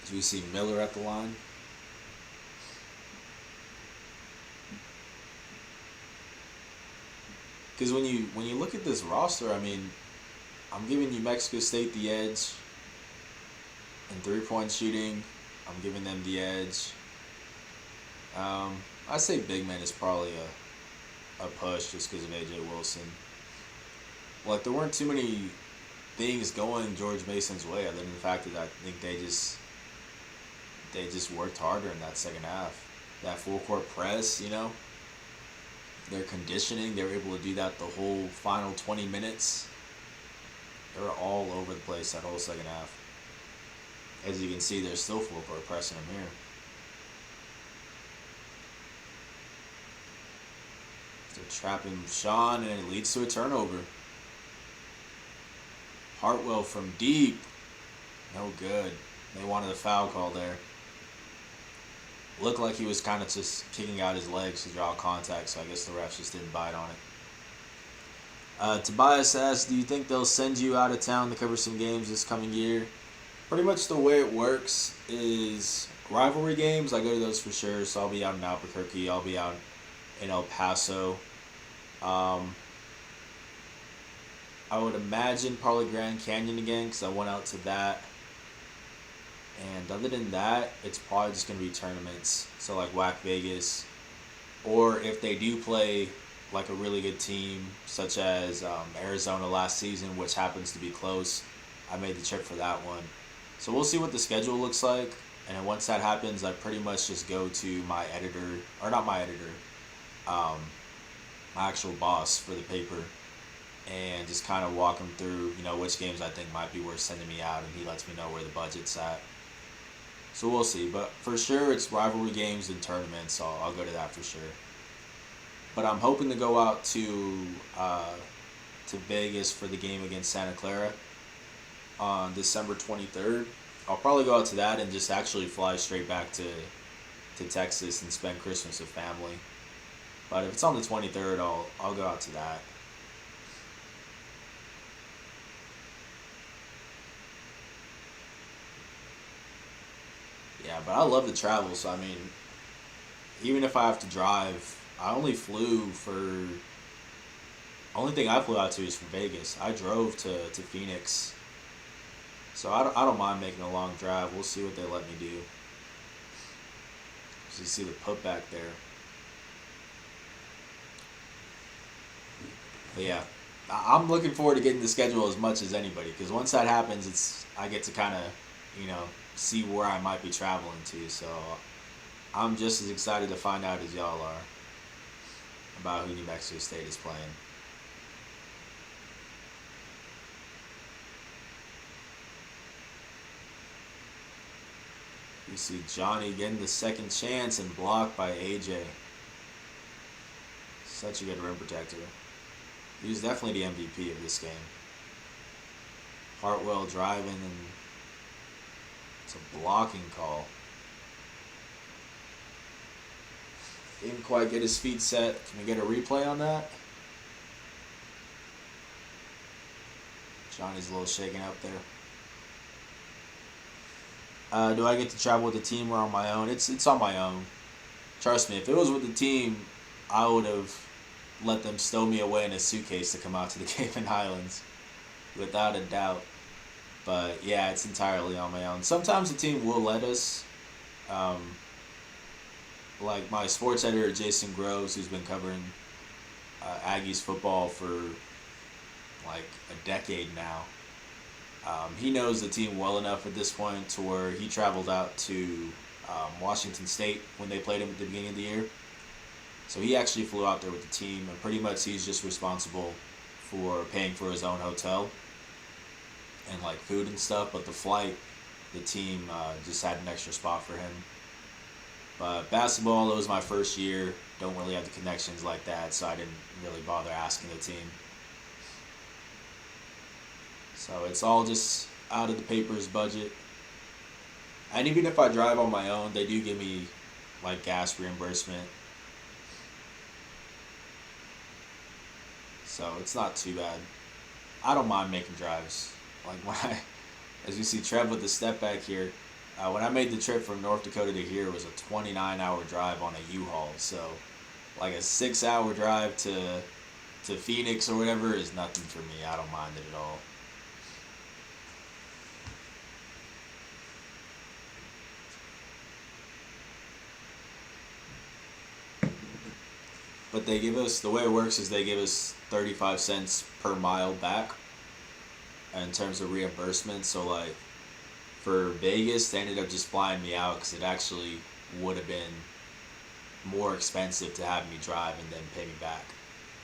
Do you see Miller at the line? Because when you look at this roster, I mean, I'm giving New Mexico State the edge in 3-point shooting. I'm giving them the edge. I say big man is probably a push just because of AJ Wilson. Like, there weren't too many things going George Mason's way other than the fact that I think they just they just worked harder in that second half. That full court press, their conditioning, they were able to do that the whole final 20 minutes. They were all over the place that whole second half. As you can see, they're still full court pressing them here. They're trapping Sean, and it leads to a turnover. Hartwell from deep. No good. They wanted a foul call there. Looked like he was kind of just kicking out his legs to draw contact, so I guess the refs just didn't bite on it. Tobias asks, do you think they'll send you out of town to cover some games this coming year? Pretty much the way it works is rivalry games. I go to those for sure, so I'll be out in Albuquerque. I'll be out in El Paso. I would imagine probably Grand Canyon again because I went out to that. And other than that, it's probably just going to be tournaments. So like WAC Vegas. Or if they do play like a really good team, such as Arizona last season, which happens to be close, I made the trip for that one. So we'll see what the schedule looks like. And then once that happens, I pretty much just go to my editor, or not my editor, my actual boss for the paper, and just kind of walk him through, which games I think might be worth sending me out, and he lets me know where the budget's at. So we'll see, but for sure it's rivalry games and tournaments, so I'll go to that for sure. But I'm hoping to go out to Vegas for the game against Santa Clara on December 23rd. I'll probably go out to that and just actually fly straight back to Texas and spend Christmas with family. But if it's on the 23rd, I'll go out to that. Yeah, but I love to travel, so I mean, even if I have to drive, only thing I flew out to is from Vegas. I drove to Phoenix. So I don't mind making a long drive. We'll see what they let me do. So you see the putback there. But yeah, I'm looking forward to getting the schedule as much as anybody, because once that happens, I get to kind of, see where I might be traveling to. So I'm just as excited to find out as y'all are about who New Mexico State is playing. You see Johnny getting the second chance and blocked by AJ. Such a good rim protector. He was definitely the MVP of this game. Hartwell driving, and it's a blocking call. Didn't quite get his feet set. Can we get a replay on that? Johnny's a little shaken up there. Do I get to travel with the team or on my own? It's on my own. Trust me, if it was with the team, I would have let them stow me away in a suitcase to come out to the Cayman Islands, without a doubt. But yeah, it's entirely on my own. Sometimes the team will let us. Like my sports editor, Jason Groves, who's been covering Aggies football for like a decade now. He knows the team well enough at this point to where he traveled out to Washington State when they played him at the beginning of the year. So he actually flew out there with the team, and pretty much he's just responsible for paying for his own hotel and like food and stuff. But the flight, the team just had an extra spot for him. But basketball, it was my first year. Don't really have the connections like that, so I didn't really bother asking the team. So it's all just out of the paper's budget. And even if I drive on my own, they do give me like gas reimbursement. So it's not too bad. I don't mind making drives. Like as you see Trev with the step back here, when I made the trip from North Dakota to here, it was a 29-hour drive on a U-Haul. So like a 6-hour drive to Phoenix or whatever is nothing for me. I don't mind it at all. But they give us, the way it works is they give us 35 cents per mile back in terms of reimbursement. So like For Vegas, they ended up just flying me out because it actually would have been more expensive to have me drive and then pay me back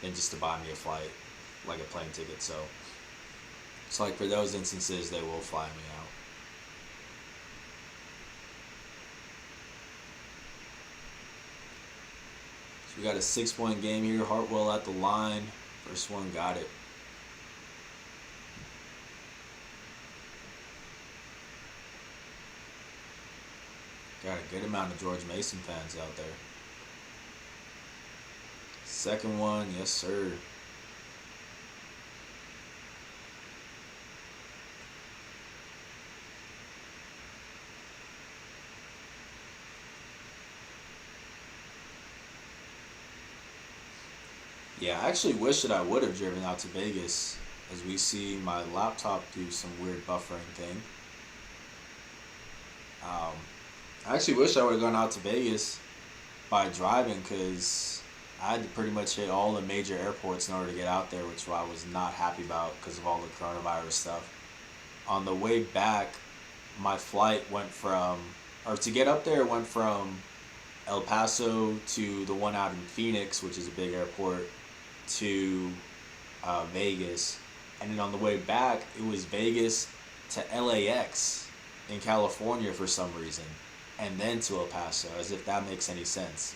than just to buy me a flight, like a plane ticket. So it's like for those instances, they will fly me out. So we got a 6-point game here. Hartwell at the line. First one got it. Got a good amount of George Mason fans out there. Second one, yes sir. Yeah, I actually wish that I would have driven out to Vegas, as we see my laptop do some weird buffering thing. I actually wish I would have gone out to Vegas by driving, because I had to pretty much hit all the major airports in order to get out there, which I was not happy about because of all the coronavirus stuff. On the way back, my flight went from, or to get up there, it went from El Paso to the one out in Phoenix, which is a big airport, to Vegas. And then on the way back, it was Vegas to LAX in California for some reason, and then to El Paso, as if that makes any sense,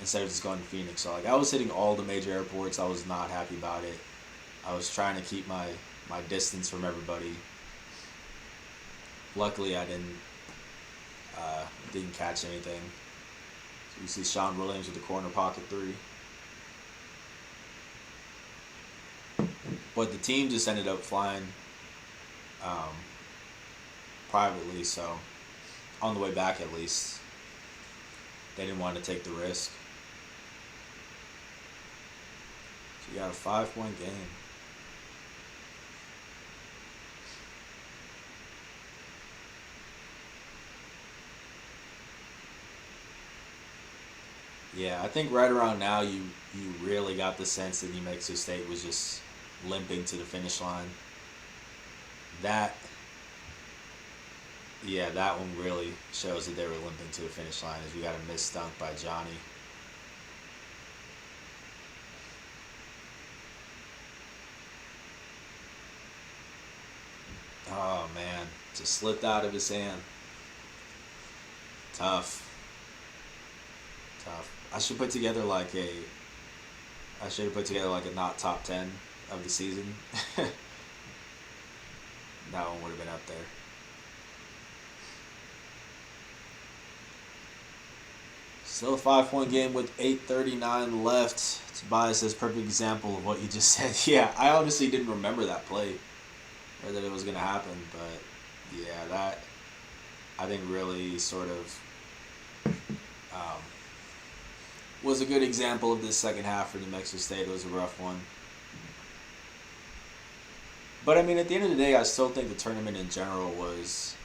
instead of just going to Phoenix. So like I was hitting all the major airports. I was not happy about it. I was trying to keep my distance from everybody. Luckily, I didn't catch anything. So you see Sean Williams with the corner pocket three. But the team just ended up flying privately, so on the way back at least, they didn't want to take the risk. So you got a 5-point game. Yeah, I think right around now you really got the sense that New Mexico State was just limping to the finish line. That one really shows that they were limping to the finish line, as we got a missed dunk by Johnny. Oh man, just slipped out of his hand. Tough. I should put together like I should have put together like a not top 10 of the season. That one would have been up there. Still a 5-point game with 8:39 left. Tobias says, perfect example of what you just said. Yeah, I honestly didn't remember that play, or that it was going to happen, but yeah, that I think really sort of was a good example of this second half for New Mexico State. It was a rough one. But I mean, at the end of the day, I still think the tournament in general was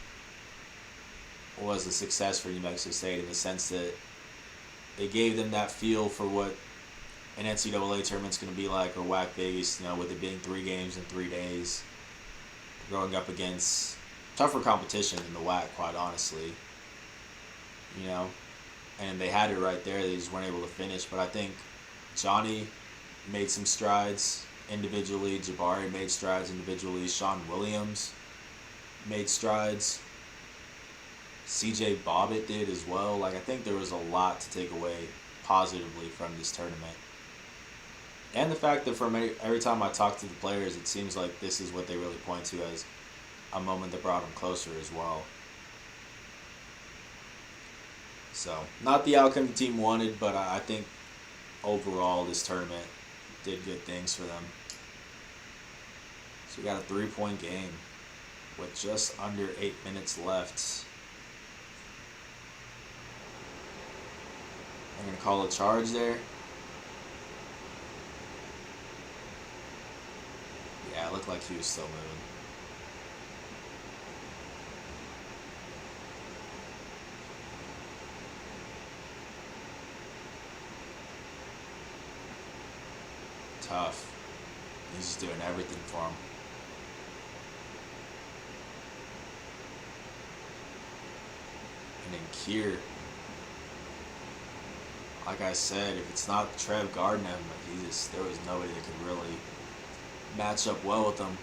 a success for New Mexico State, in the sense that it gave them that feel for what an NCAA tournament's going to be like, or WAC Vegas, with it being 3 games in 3 days, going up against tougher competition in the WAC, quite honestly. And they had it right there. They just weren't able to finish. But I think Johnny made some strides individually. Jabari made strides individually. Sean Williams made strides. CJ Bobbitt did as well. Like, I think there was a lot to take away positively from this tournament. And the fact that from every time I talk to the players, it seems like this is what they really point to as a moment that brought them closer as well. So, not the outcome the team wanted, but I think overall this tournament did good things for them. So we got a 3-point game with just under 8 minutes left. I'm going to call a charge there. Yeah, it looked like he was still moving. Tough. He's just doing everything for him. And then Kier, like I said, if it's not Trev guarding him, there was nobody that could really match up well with him.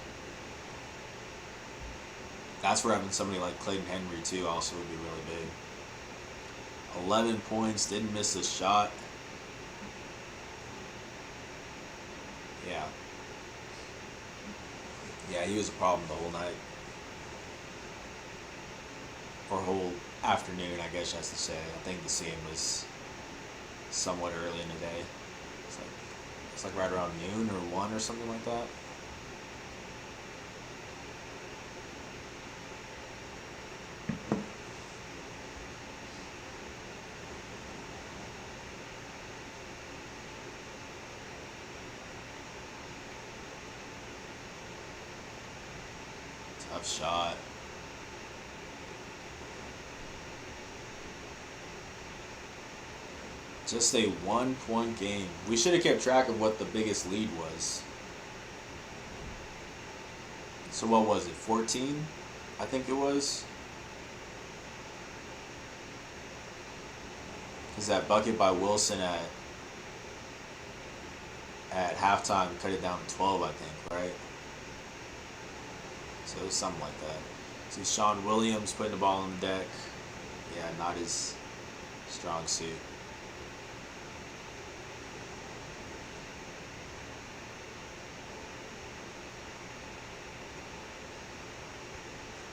That's where having somebody like Clayton Henry too also would be really big. 11 points, didn't miss a shot. Yeah, he was a problem the whole night. Or whole afternoon, I guess I should say. I think the scene was somewhat early in the day. It's like right around noon or 1 or something like that. Tough shot. Just a 1-point game. We should have kept track of what the biggest lead was. So what was it? 14? I think it was. Because that bucket by Wilson at halftime cut it down to 12, I think, right? So it was something like that. See Sean Williams putting the ball on the deck. Yeah, not his strong suit.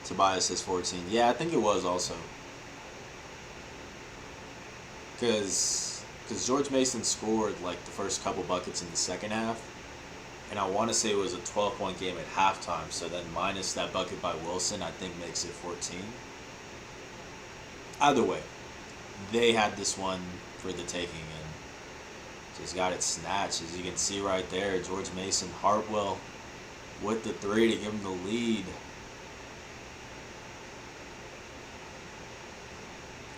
Tobias says 14. Yeah, I think it was also. Because George Mason scored like the first couple buckets in the second half. And I want to say it was a 12-point game at halftime. So then minus that bucket by Wilson, I think makes it 14. Either way, they had this one for the taking and just got it snatched. As you can see right there, George Mason, Hartwell with the 3 to give him the lead.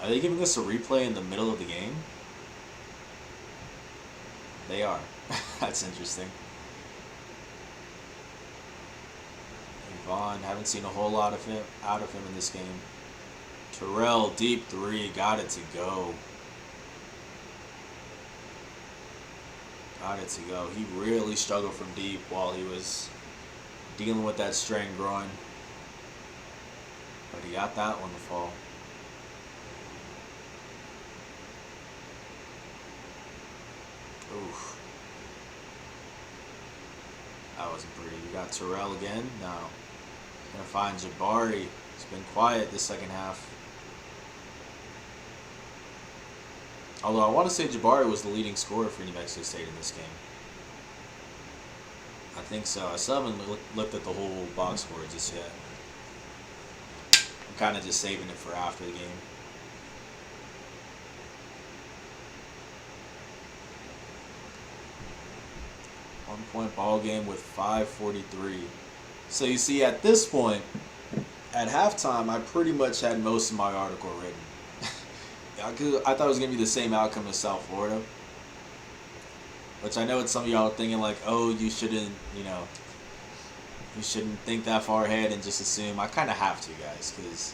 Are they giving us a replay in the middle of the game? They are. That's interesting. Vaughn, haven't seen a whole lot of him in this game. Terrell, deep 3, got it to go. Got it to go. He really struggled from deep while he was dealing with that strained groin. But he got that one to fall. Oof. That wasn't pretty. We got Terrell again. Now, gonna find Jabari. He's been quiet this second half. Although I want to say Jabari was the leading scorer for New Mexico State in this game. I think so. I still haven't looked at the whole box score just yet. I'm kind of just saving it for after the game. One-point ball game with 5:43. So you see, at this point, at halftime, I pretty much had most of my article written. I thought it was going to be the same outcome as South Florida. Which I know what some of y'all are thinking, like, oh, you shouldn't think that far ahead and just assume. I kind of have to, guys, because,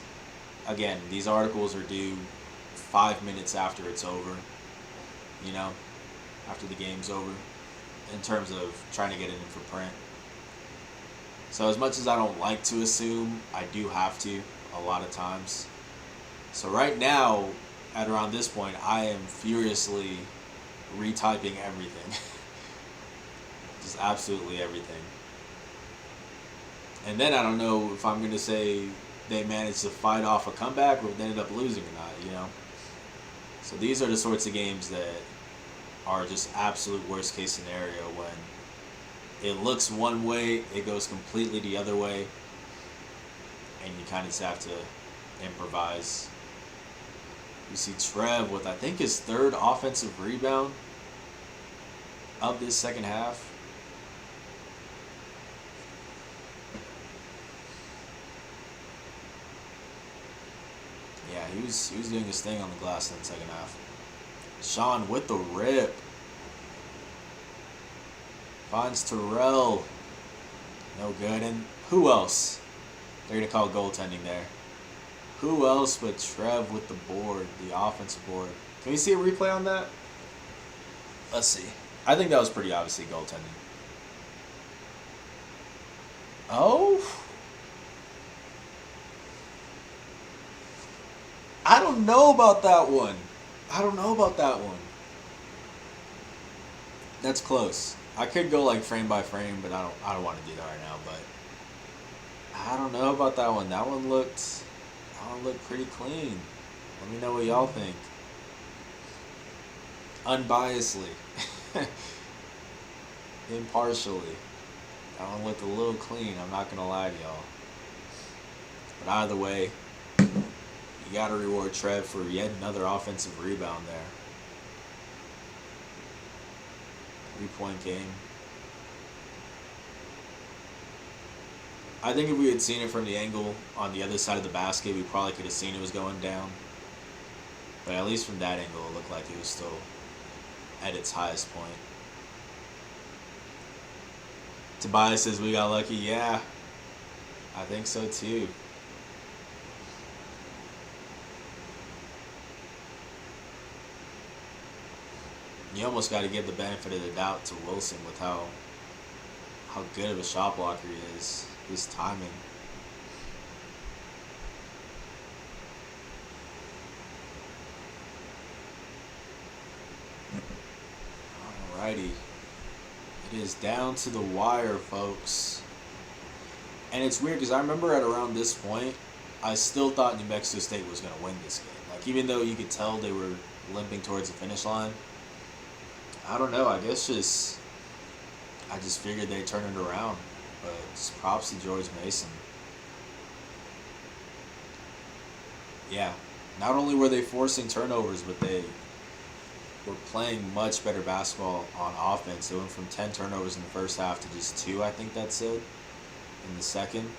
again, these articles are due 5 minutes after it's over, after the game's over, in terms of trying to get it in for print. So as much as I don't like to assume, I do have to a lot of times. So right now, at around this point, I am furiously retyping everything. Just absolutely everything. And then I don't know if I'm going to say they managed to fight off a comeback or if they ended up losing or not, So these are the sorts of games that are just absolute worst case scenario when it looks one way, it goes completely the other way, and you kind of just have to improvise. You see Trev with, I think, his 3rd offensive rebound of this second half. Yeah, he was doing his thing on the glass in the second half. Sean with the rip. Finds Terrell. No good. And who else? They're going to call goaltending there. Who else but Trev with the board, the offensive board? Can we see a replay on that? Let's see. I think that was pretty obviously goaltending. Oh? I don't know about that one. I don't know about that one. That's close. I could go like frame by frame, but I don't want to do that right now, but I don't know about that one. That one looked pretty clean. Let me know what y'all think. Unbiasedly. Impartially. That one looked a little clean, I'm not gonna lie to y'all. But either way, you gotta reward Trev for yet another offensive rebound there. 3-point game. I think if we had seen it from the angle on the other side of the basket, we probably could have seen it was going down. But at least from that angle, it looked like it was still at its highest point. Tobias says we got lucky. Yeah, I think so too. You almost got to give the benefit of the doubt to Wilson with how good of a shot blocker he is. His timing. Alrighty. It is down to the wire, folks. And it's weird because I remember at around this point, I still thought New Mexico State was going to win this game. Like, even though you could tell they were limping towards the finish line, I don't know. I guess I just figured they'd turn it around. But just props to George Mason. Yeah. Not only were they forcing turnovers, but they were playing much better basketball on offense. They went from 10 turnovers in the first half to just 2, I think that said, in the second.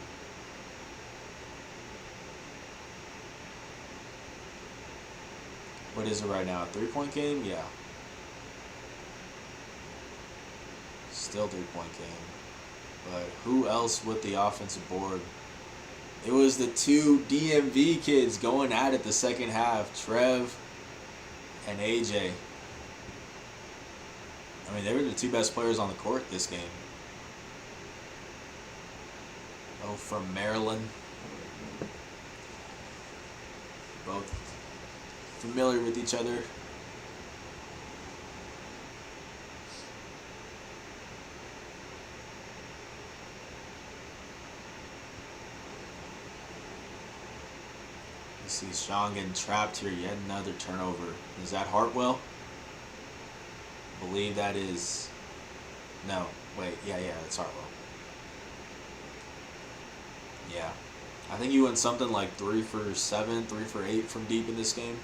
What is it right now? A 3-point game? Yeah. Still 3-point game. But who else with the offensive board? It was the two DMV kids going at it the second half. Trev and AJ. I mean, they were the two best players on the court this game. Oh, from Maryland. Both familiar with each other. You see Sean getting trapped here. Yet another turnover. Is that Hartwell? I believe that is... No. Wait. Yeah, that's Hartwell. Yeah. I think he went something like 3 for 7, 3 for 8 from deep in this game.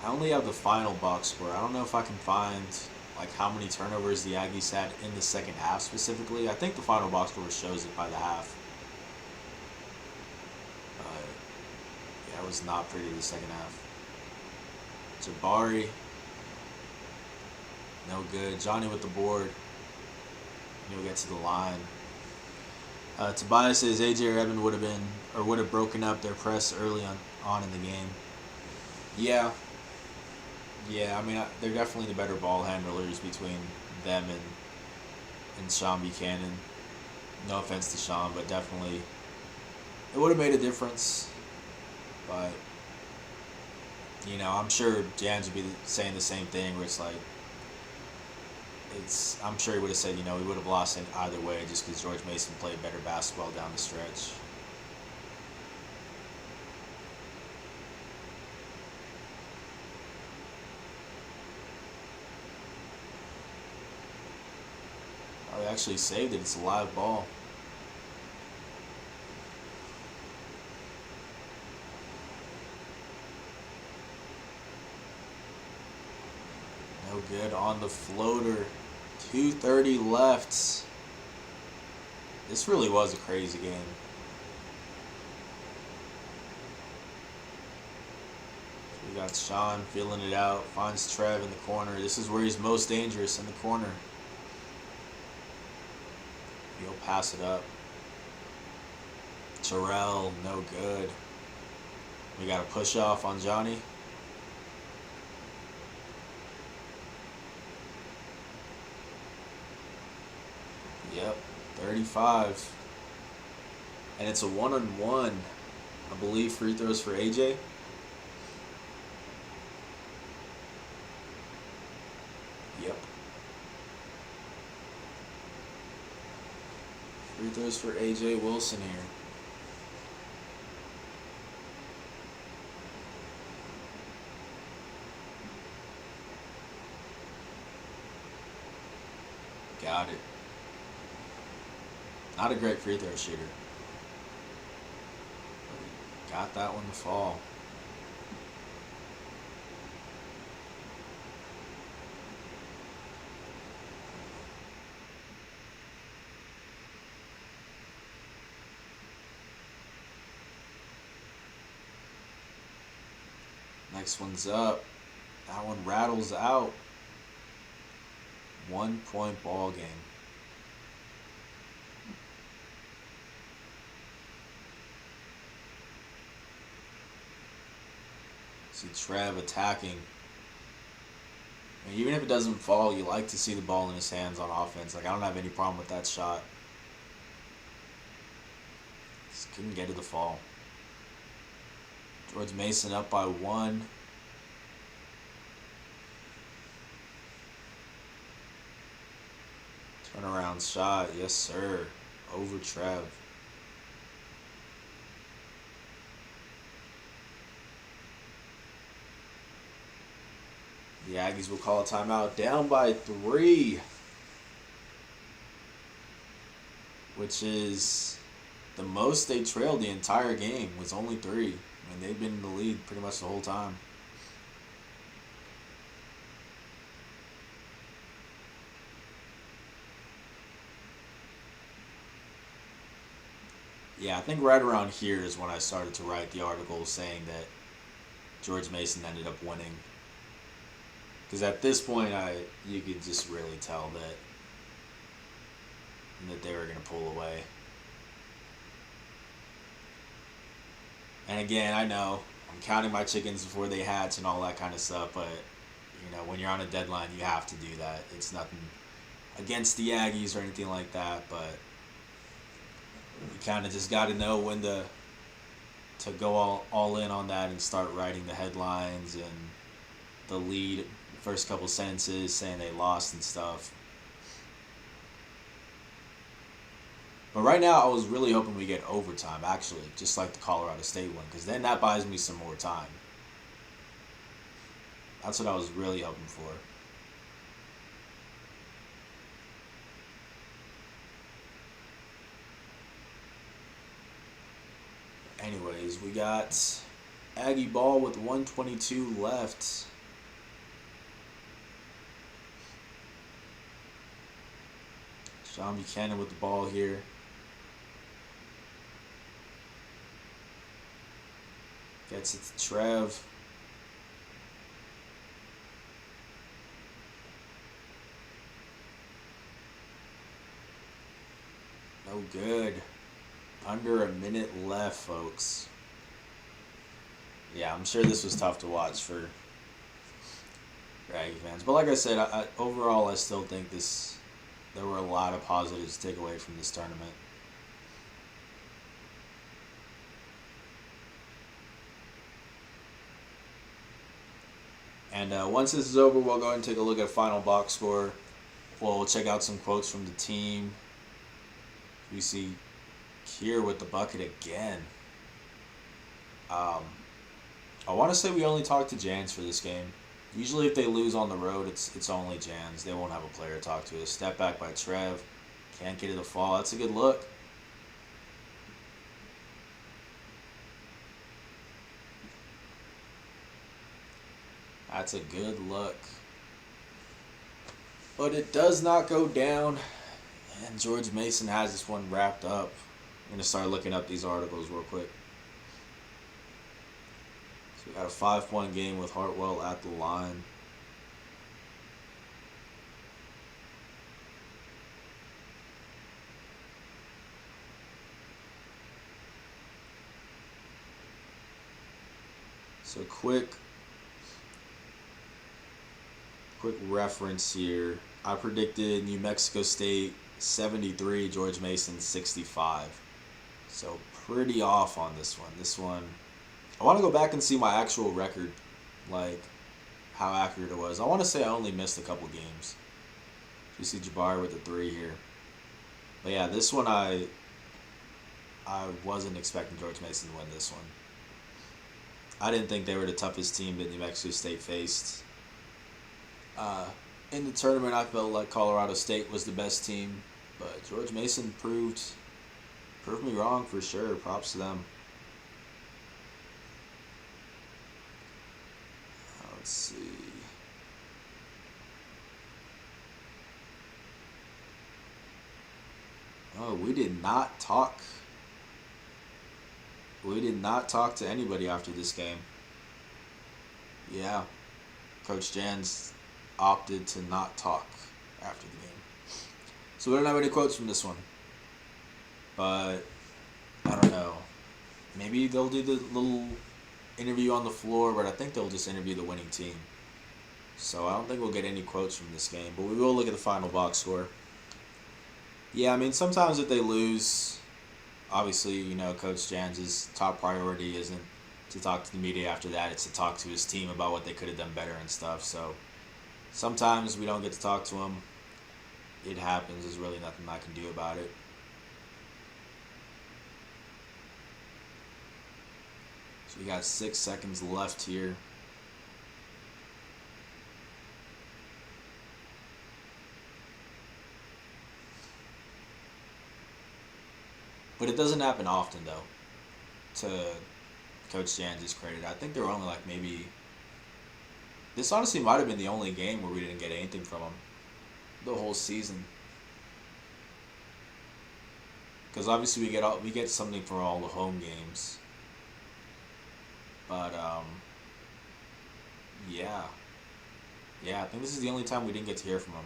I only have the final box score. I don't know if I can find like how many turnovers the Aggies had in the second half specifically. I think the final box score shows it by the half. Yeah, it was not pretty the second half. Jabari. No good. Johnny with the board. He'll get to the line. Tobias says AJ or Evan would have broken up their press early on in the game. Yeah. Yeah, I mean, they're definitely the better ball handlers between them and Sean Buchanan. No offense to Sean, but definitely it would have made a difference. But, you know, I'm sure Jans would be saying the same thing where it's like, I'm sure he would have said, you know, we would have lost it either way just because George Mason played better basketball down the stretch. Oh, he actually saved it. It's a live ball. No good on the floater. 2:30 left. This really was a crazy game. We got Sean feeling it out. Finds Trev in the corner. This is where he's most dangerous, in the corner. He'll pass it up. Terrell, no good. We got a push off on Johnny. Yep, 35. And it's a one-on-one. I believe free throws for AJ. Yep. Free throws for AJ Wilson here. Got it. Not a great free throw shooter. Got that one to fall. Next one's up. That one rattles out. 1 point ball game. See Trev attacking. I mean, even if it doesn't fall, you like to see the ball in his hands on offense. Like, I don't have any problem with that shot. Just couldn't get to the fall. George Mason up by 1. Turnaround shot, yes sir. Over Trev. The Aggies will call a timeout, down by 3, which is the most they trailed the entire game, was only 3. I mean, they've been in the lead pretty much the whole time. Yeah, I think right around here is when I started to write the article saying that George Mason ended up winning. Because at this point, you could just really tell that they were going to pull away. And again, I know I'm counting my chickens before they hatch and all that kind of stuff, but you know, when you're on a deadline, you have to do that. It's nothing against the Aggies or anything like that, but you kind of just got to know when to go all in on that and start writing the headlines and the lead, first couple sentences saying they lost and stuff. But right now, I was really hoping we get overtime, actually, just like the Colorado State one, because then that buys me some more time. That's what I was really hoping for. Anyways, we got Aggie ball with 1:22 left. Sean Buchanan with the ball here. Gets it to Trev. No good. Under a minute left, folks. Yeah, I'm sure this was tough to watch for Aggie fans. But like I said, overall, I still think there were a lot of positives to take away from this tournament. And once this is over, we'll go ahead and take a look at final box score. We'll check out some quotes from the team. We see Kier with the bucket again. I want to say we only talked to Jans for this game. Usually if they lose on the road, it's only Jans. They won't have a player to talk to. A step back by Trev. Can't get it to fall. That's a good look. That's a good look. But it does not go down. And George Mason has this one wrapped up. I'm going to start looking up these articles real quick. So we got a 5-point game with Hartwell at the line. So quick reference here. I predicted New Mexico State 73, George Mason 65. So pretty off on this one. This one, I want to go back and see my actual record, like how accurate it was. I want to say I only missed a couple games. You see Jabari with a 3 here. But yeah, this one I wasn't expecting George Mason to win this one. I didn't think they were the toughest team that New Mexico State faced. In the tournament, I felt like Colorado State was the best team, but George Mason proved me wrong for sure. Props to them. Let's see. Oh, we did not talk. We did not talk to anybody after this game. Yeah, Coach Jans opted to not talk after the game. So we don't have any quotes from this one. But I don't know. Maybe they'll do the little interview on the floor, but I think they'll just interview the winning team. So I don't think we'll get any quotes from this game, but we will look at the final box score. Yeah, I mean, sometimes if they lose, obviously, you know, Coach Jans' top priority isn't to talk to the media after that. It's to talk to his team about what they could have done better and stuff. So sometimes we don't get to talk to him. It happens. There's really nothing I can do about it. So we got 6 seconds left here. But it doesn't happen often, though, to Coach Jans' credit. I think there were only like maybe... This honestly might have been the only game where we didn't get anything from him the whole season. Because obviously we get something for all the home games. But, yeah. Yeah, I think this is the only time we didn't get to hear from him.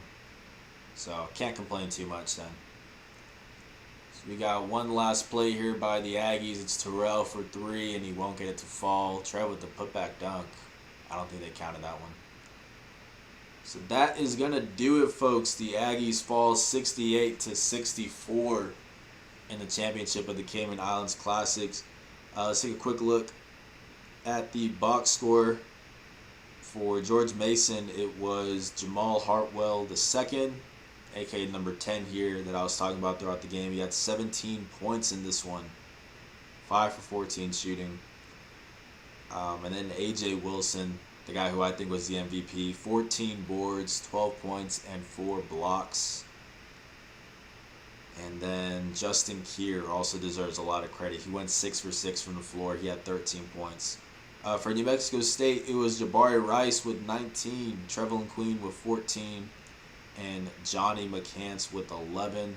So, can't complain too much then. We got one last play here by the Aggies. It's Terrell for 3, and he won't get it to fall. Trev with the putback dunk. I don't think they counted that one. So that is going to do it, folks. The Aggies fall 68-64 in the championship of the Cayman Islands Classics. Let's take a quick look at the box score. For George Mason, it was Jamal Hartwell II, aka number 10 here that I was talking about throughout the game. He had 17 points in this one. 5 for 14 shooting. And then AJ Wilson, the guy who I think was the MVP. 14 boards, 12 points, and 4 blocks. And then Justin Keir also deserves a lot of credit. He went 6 for 6 from the floor. He had 13 points. For New Mexico State, it was Jabari Rice with 19, Trevelin Queen with 14, and Johnny McCants with 11.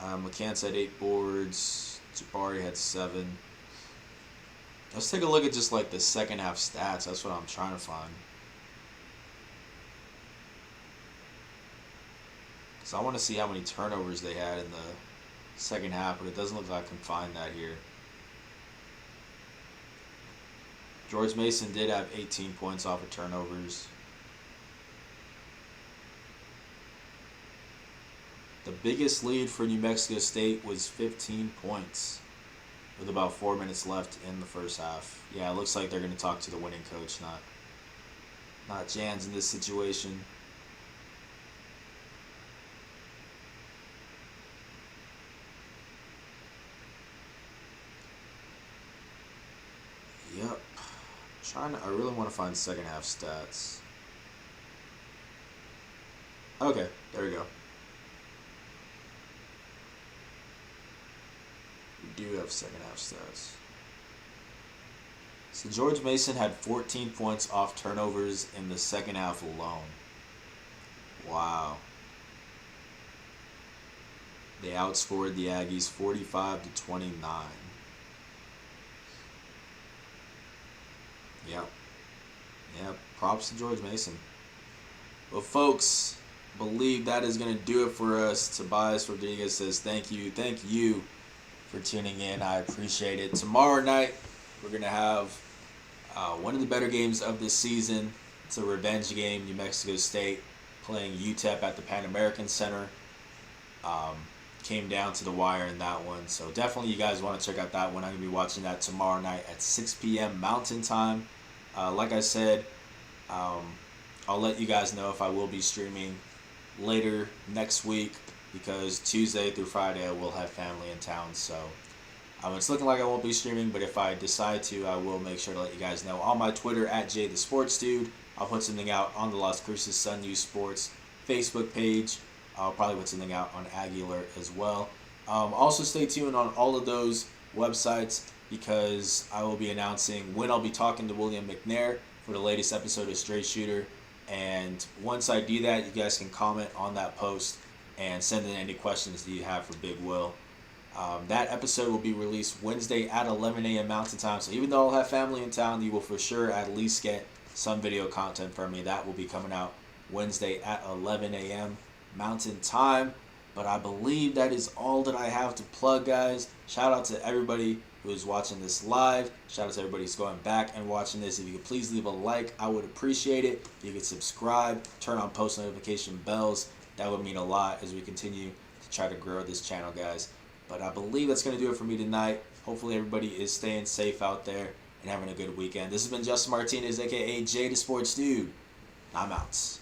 McCants had 8 boards. Jabari had 7. Let's take a look at just like the second half stats. That's what I'm trying to find. Because I want to see how many turnovers they had in the second half, but it doesn't look like I can find that here. George Mason did have 18 points off of turnovers. The biggest lead for New Mexico State was 15 points with about 4 minutes left in the first half. Yeah, it looks like they're going to talk to the winning coach, not Jans in this situation. Yep. I really want to find second half stats. Okay, there we go. We do have second half stats. So George Mason had 14 points off turnovers in the second half alone. Wow. They outscored the Aggies 45-29. Yep. Props to George Mason. Well, folks, believe that is going to do it for us. Tobias Rodriguez says thank you for tuning in. I appreciate it. Tomorrow night, We're going to have one of the better games of this season. It's a revenge game. New Mexico State playing UTEP at the Pan American Center. Came down to the wire in that one. So definitely you guys want to check out that one. I'm going to be watching that tomorrow night at 6 p.m. Mountain Time. Like I said, I'll let you guys know if I will be streaming later next week, because Tuesday through Friday I will have family in town. So it's looking like I won't be streaming, but if I decide to, I will make sure to let you guys know on my Twitter at JTheSportsDude. I'll put something out on the Las Cruces Sun News Sports Facebook page. I'll probably put something out on Aggie Alert as well. Also stay tuned on all of those websites, because I will be announcing when I'll be talking to William McNair for the latest episode of Straight Shooter. And once I do that, you guys can comment on that post and send in any questions that you have for Big Will. That episode will be released Wednesday at 11 a.m. Mountain Time. So even though I'll have family in town, you will for sure at least get some video content from me. That will be coming out Wednesday at 11 a.m. Mountain Time. But I believe that is all that I have to plug, guys. Shout out to everybody who is watching this live. Shout out to everybody who's going back and watching this. If you could please leave a like, I would appreciate it. If you could subscribe, turn on post notification bells, that would mean a lot as we continue to try to grow this channel, guys. But I believe that's going to do it for me tonight. Hopefully everybody is staying safe out there and having a good weekend. This has been Justin Martinez, a.k.a. J the Sports Dude. I'm out.